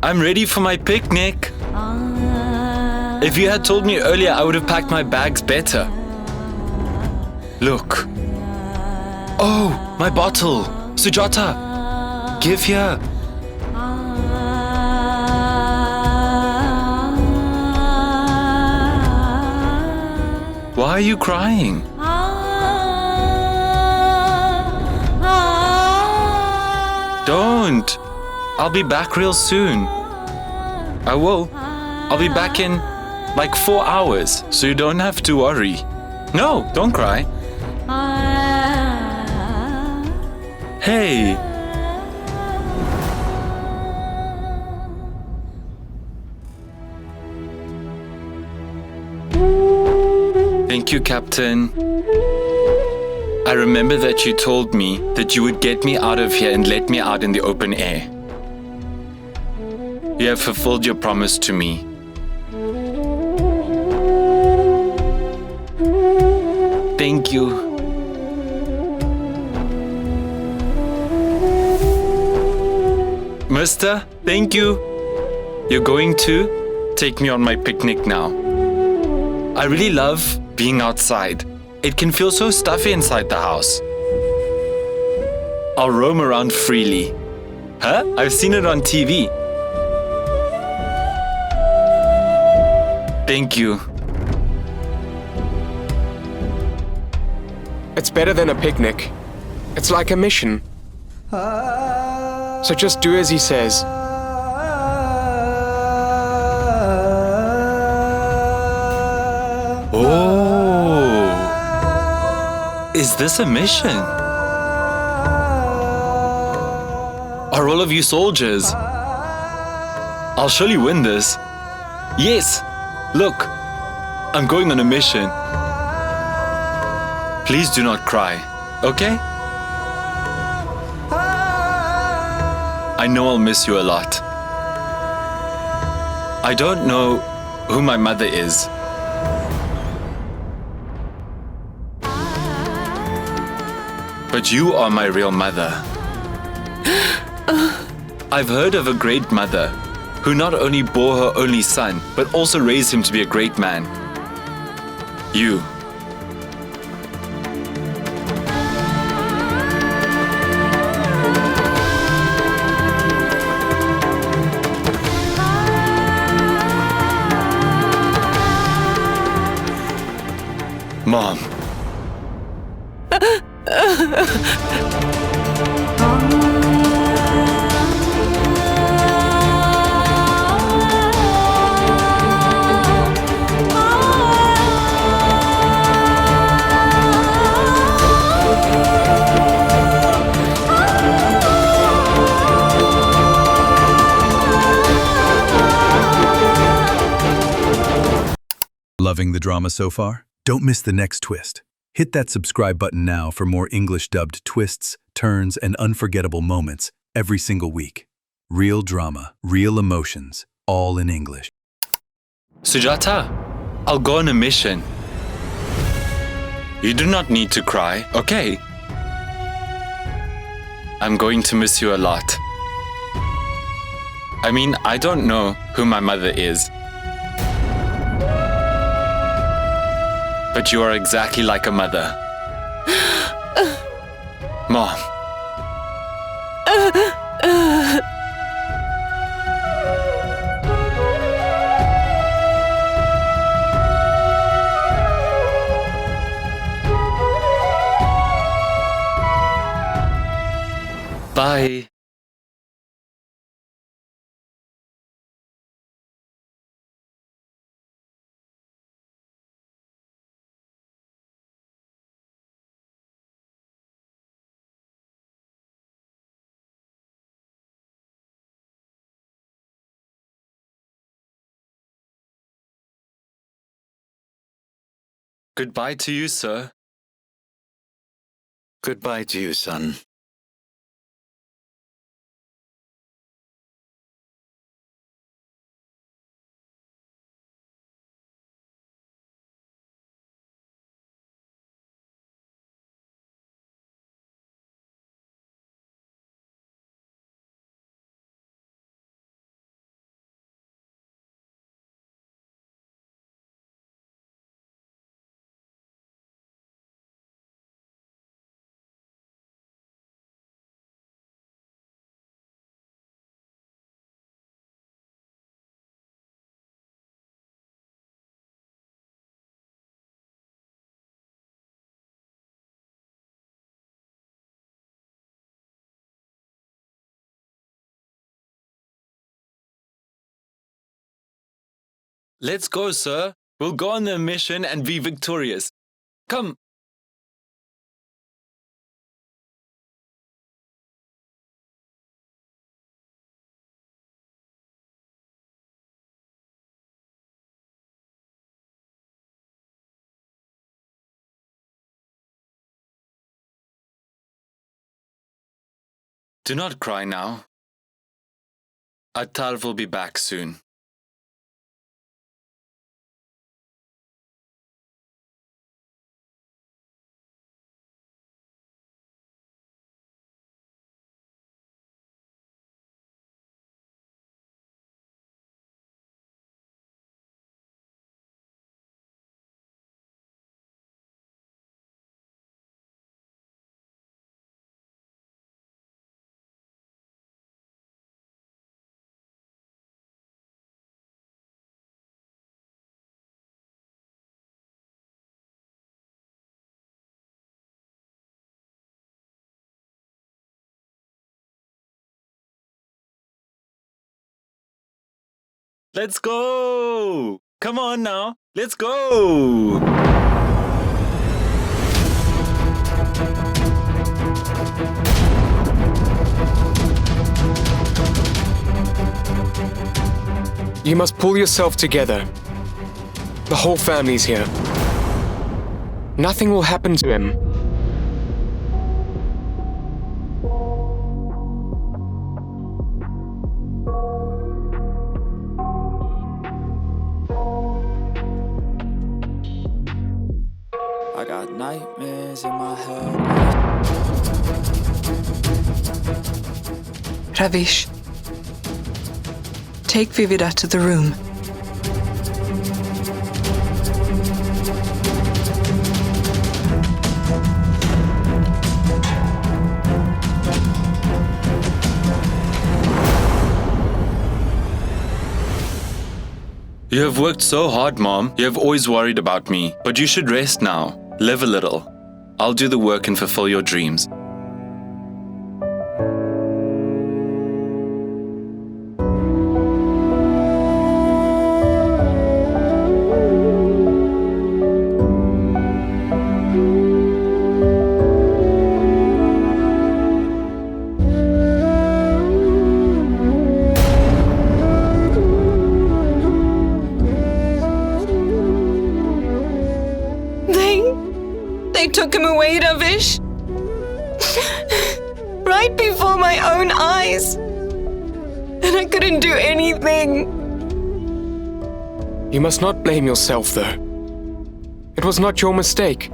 I'm ready for my picnic. If you had told me earlier, I would have packed my bags better. Look. Oh, my bottle. Sujata, give here. Why are you crying? Don't. I'll be back real soon. I will. I'll be back in like 4 hours, so you don't have to worry. No, don't cry. Hey. Thank you, Captain. I remember that you told me that you would get me out of here and let me out in the open air. You have fulfilled your promise to me. Thank you. Mister, thank you. You're going to take me on my picnic now. I really love being outside. It can feel so stuffy inside the house. I'll roam around freely. Huh? I've seen it on TV. Thank you. It's better than a picnic. It's like a mission. So just do as he says. Oh. Is this a mission? Are all of you soldiers? I'll surely win this. Yes! Look, I'm going on a mission. Please do not cry, okay? I know I'll miss you a lot. I don't know who my mother is. But you are my real mother. I've heard of a great mother who not only bore her only son, but also raised him to be a great man. You. Mom. Loving the drama so far? Don't miss the next twist. Hit that subscribe button now for more English dubbed twists, turns, and unforgettable moments every single week. Real drama, real emotions, all in English. Sujata, I'll go on a mission. You do not need to cry, okay? I'm going to miss you a lot. I mean, I don't know who my mother is. But you are exactly like a mother. Mom. Bye. Goodbye to you, sir. Goodbye to you, son. Let's go, sir. We'll go on the mission and be victorious. Come. Do not cry now. Atal will be back soon. Let's go! Come on now, let's go! You must pull yourself together. The whole family's here. Nothing will happen to him. I got nightmares in my head. Ravish, take Vivida to the room. You have worked so hard, Mom. You have always worried about me. But you should rest now. Live a little. I'll do the work and fulfill your dreams. They took him away, Ravish. Right before my own eyes. And I couldn't do anything. You must not blame yourself, though. It was not your mistake.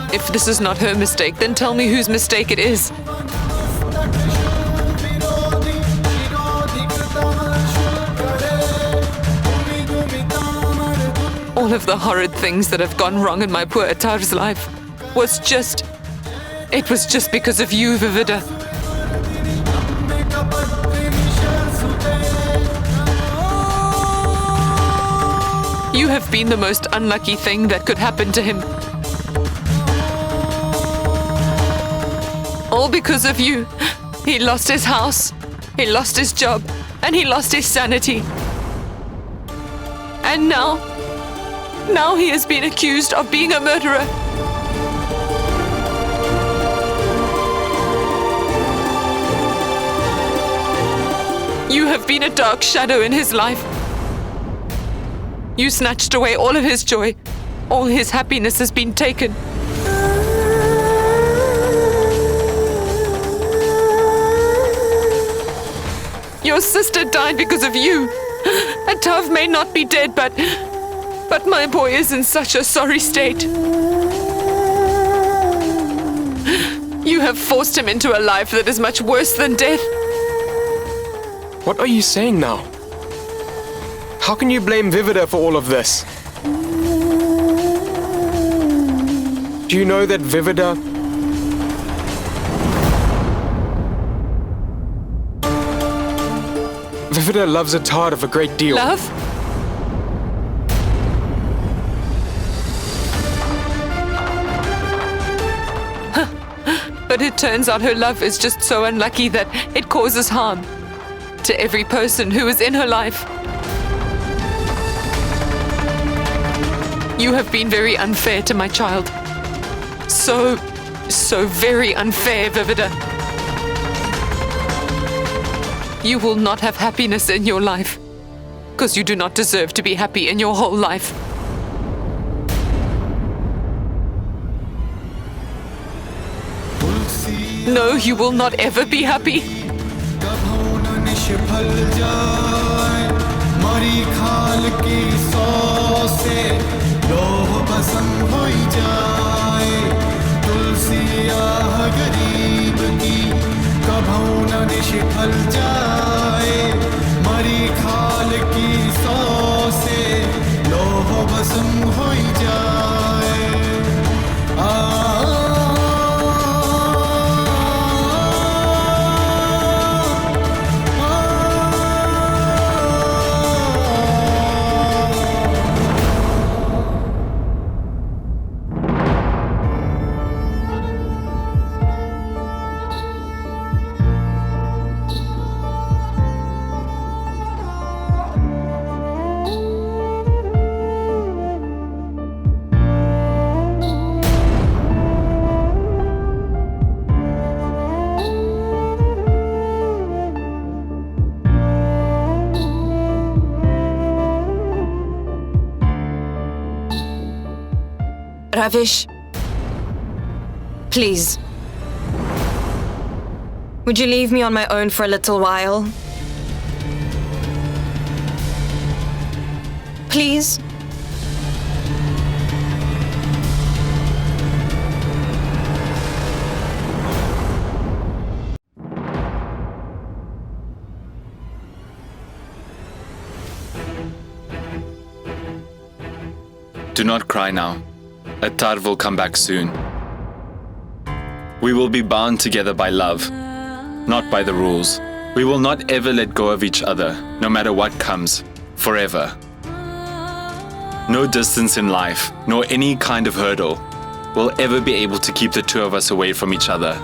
If this is not her mistake, then tell me whose mistake it is. All of the horrid things that have gone wrong in my poor Atar's life was just because of you, Vivida. You have been the most unlucky thing that could happen to him. All because of you. He lost his house, he lost his job, and he lost his sanity. And now he has been accused of being a murderer. You have been a dark shadow in his life. You snatched away all of his joy. All his happiness has been taken. Your sister died because of you. Atav may not be dead, but my boy is in such a sorry state. You have forced him into a life that is much worse than death. What are you saying now? How can you blame Vivida for all of this? Do you know that Vivida... Vivida loves Atarav a great deal. Love? But it turns out her love is just so unlucky that it causes harm to every person who is in her life. You have been very unfair to my child. So very unfair, Vivida. You will not have happiness in your life, because you do not deserve to be happy in your whole life. No, you will not ever be happy. Ravish, please. Would you leave me on my own for a little while? Please? Do not cry now. Atarav will come back soon. We will be bound together by love, not by the rules. We will not ever let go of each other, no matter what comes, forever. No distance in life, nor any kind of hurdle, will ever be able to keep the two of us away from each other.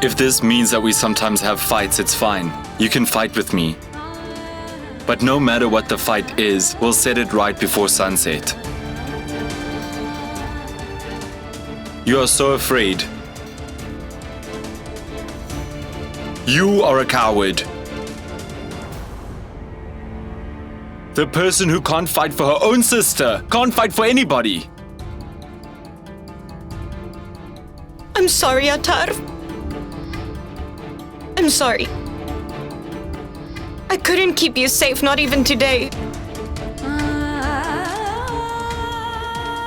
If this means that we sometimes have fights, it's fine. You can fight with me. But no matter what the fight is, we'll set it right before sunset. You are so afraid. You are a coward. The person who can't fight for her own sister can't fight for anybody. I'm sorry, Atarav. I'm sorry. I couldn't keep you safe, not even today.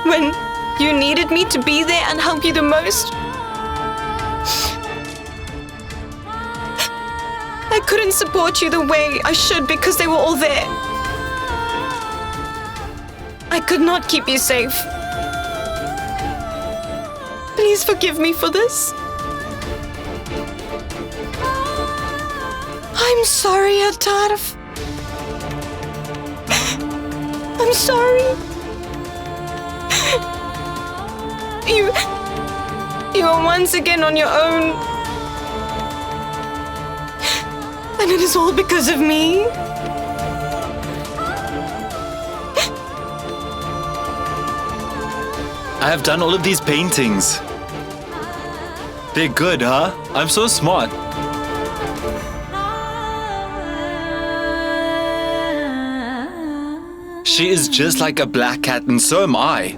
When you needed me to be there and help you the most, I couldn't support you the way I should because they were all there. I could not keep you safe. Please forgive me for this. I'm sorry, Atarav. I'm sorry. You are once again on your own. And it is all because of me. I have done all of these paintings. They're good, huh? I'm so smart. She is just like a black cat, and so am I.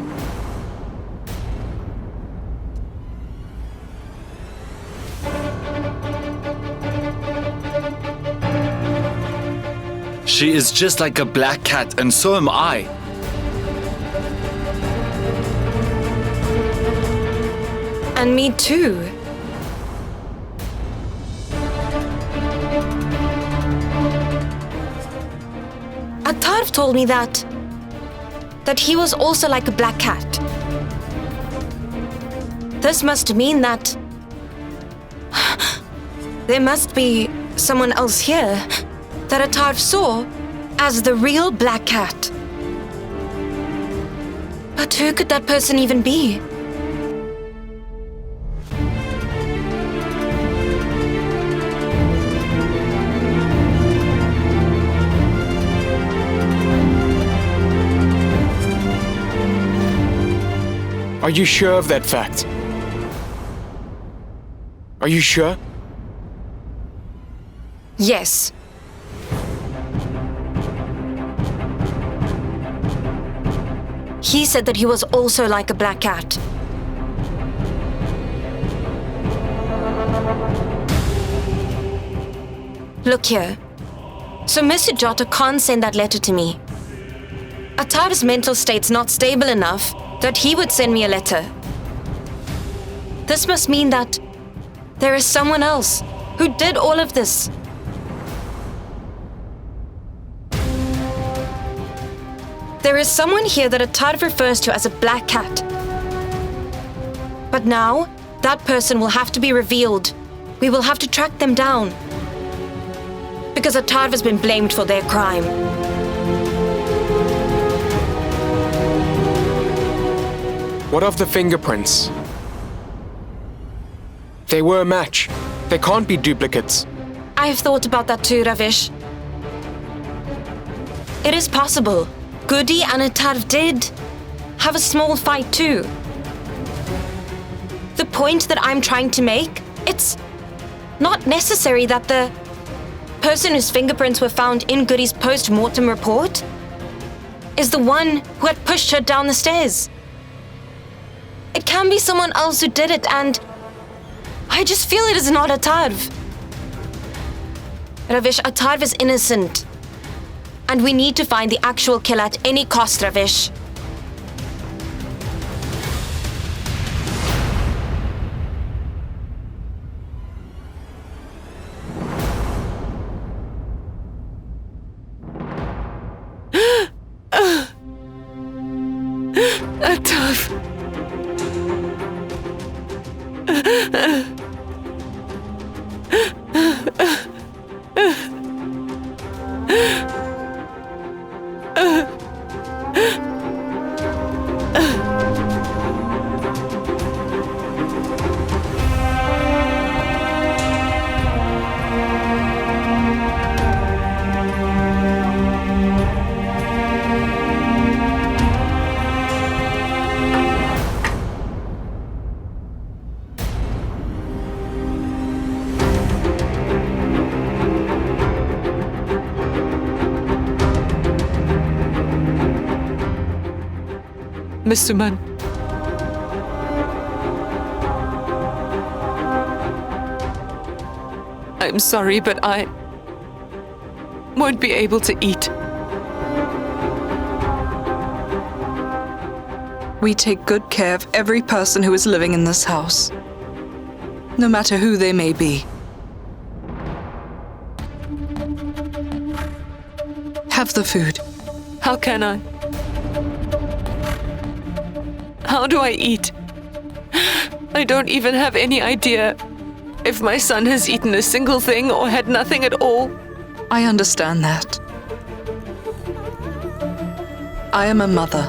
She is just like a black cat, and so am I. And me too. Atarv told me that he was also like a black cat. This must mean that there must be someone else here that Atarv saw as the real black cat. But who could that person even be? Are you sure of that fact? Are you sure? Yes. He said that he was also like a black cat. Look here. So Miss Sujata can't send that letter to me. Atarv's mental state's not stable enough that he would send me a letter. This must mean that there is someone else who did all of this. There is someone here that Atarv refers to as a black cat. But now, that person will have to be revealed. We will have to track them down. Because Atarv has been blamed for their crime. What of the fingerprints? They were a match. They can't be duplicates. I've thought about that too, Ravish. It is possible. Goody and Atarv did have a small fight too. The point that I'm trying to make, it's not necessary that the person whose fingerprints were found in Goody's post-mortem report is the one who had pushed her down the stairs. It can be someone else who did it, and I just feel it is not Atarv. Ravish, Atarv is innocent. And we need to find the actual killer at any cost, Ravish. Atarv. Miss Suman. I'm sorry, but I won't be able to eat. We take good care of every person who is living in this house, no matter who they may be. Have the food. How can I? How do I eat? I don't even have any idea if my son has eaten a single thing or had nothing at all. I understand that. I am a mother.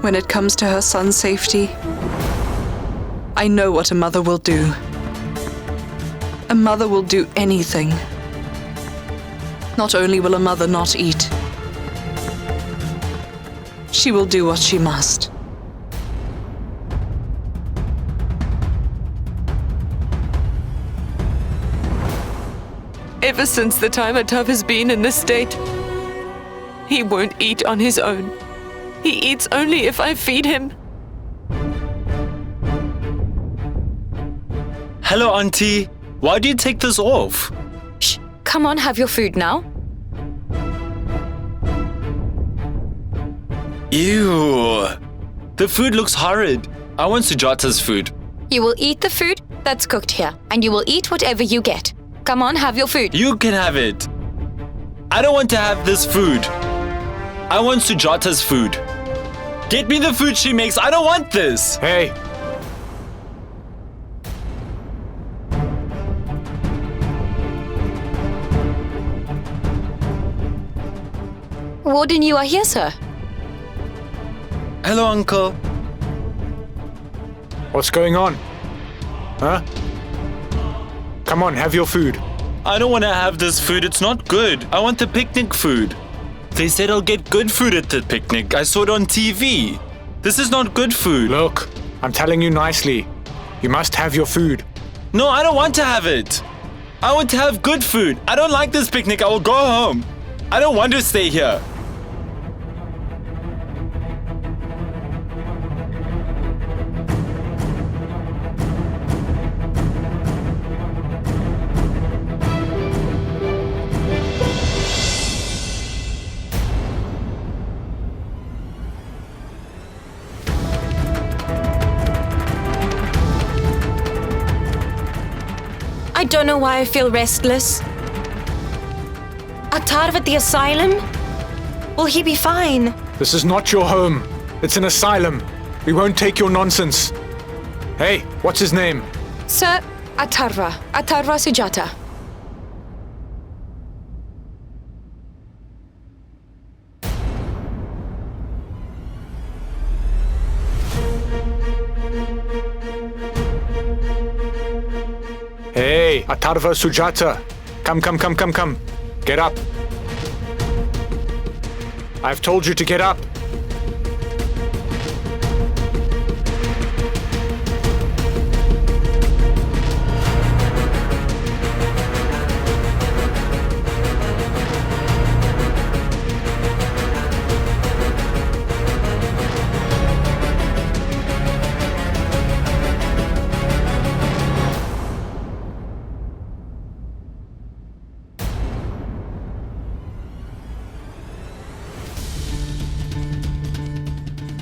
When it comes to her son's safety, I know what a mother will do. A mother will do anything. Not only will a mother not eat, she will do what she must. Ever since the time Atav has been in this state, he won't eat on his own. He eats only if I feed him. Hello, Auntie. Why do you take this off? Shh, come on, have your food now. Ew. The food looks horrid. I want Sujata's food. You will eat the food that's cooked here, and you will eat whatever you get. Come on, have your food. You can have it. I don't want to have this food. I want Sujata's food. Get me the food she makes. I don't want this. Hey! Warden, you are here, sir. Hello, Uncle. What's going on? Huh? Come on, have your food. I don't want to have this food. It's not good. I want the picnic food. They said I'll get good food at the picnic. I saw it on TV. This is not good food. Look, I'm telling you nicely. You must have your food. No, I don't want to have it. I want to have good food. I don't like this picnic. I will go home. I don't want to stay here. I don't know why I feel restless. Atarv at the asylum? Will he be fine? This is not your home. It's an asylum. We won't take your nonsense. Hey, what's his name? Sir, Atarva Sujata. Hey, Atarva Sujata. Come. Get up. I've told you to get up.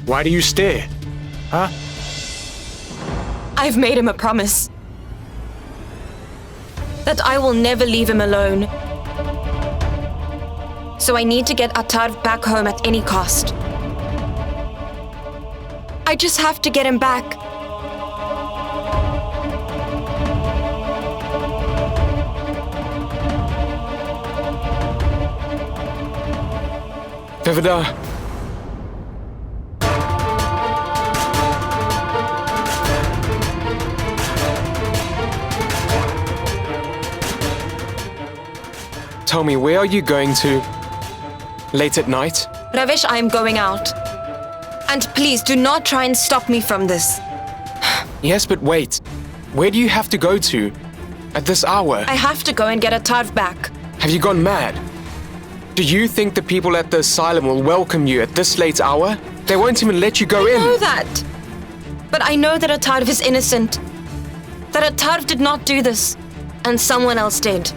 Why do you stare? Huh? I've made him a promise. That I will never leave him alone. So I need to get Atarv back home at any cost. I just have to get him back. Vivida. Tell me, where are you going to? Late at night? Ravish, I am going out. And please do not try and stop me from this. Yes, but wait. Where do you have to go to? At this hour? I have to go and get Atarv back. Have you gone mad? Do you think the people at the asylum will welcome you at this late hour? They won't even let you go in. I know that. But I know that Atarv is innocent. That Atarv did not do this. And someone else did.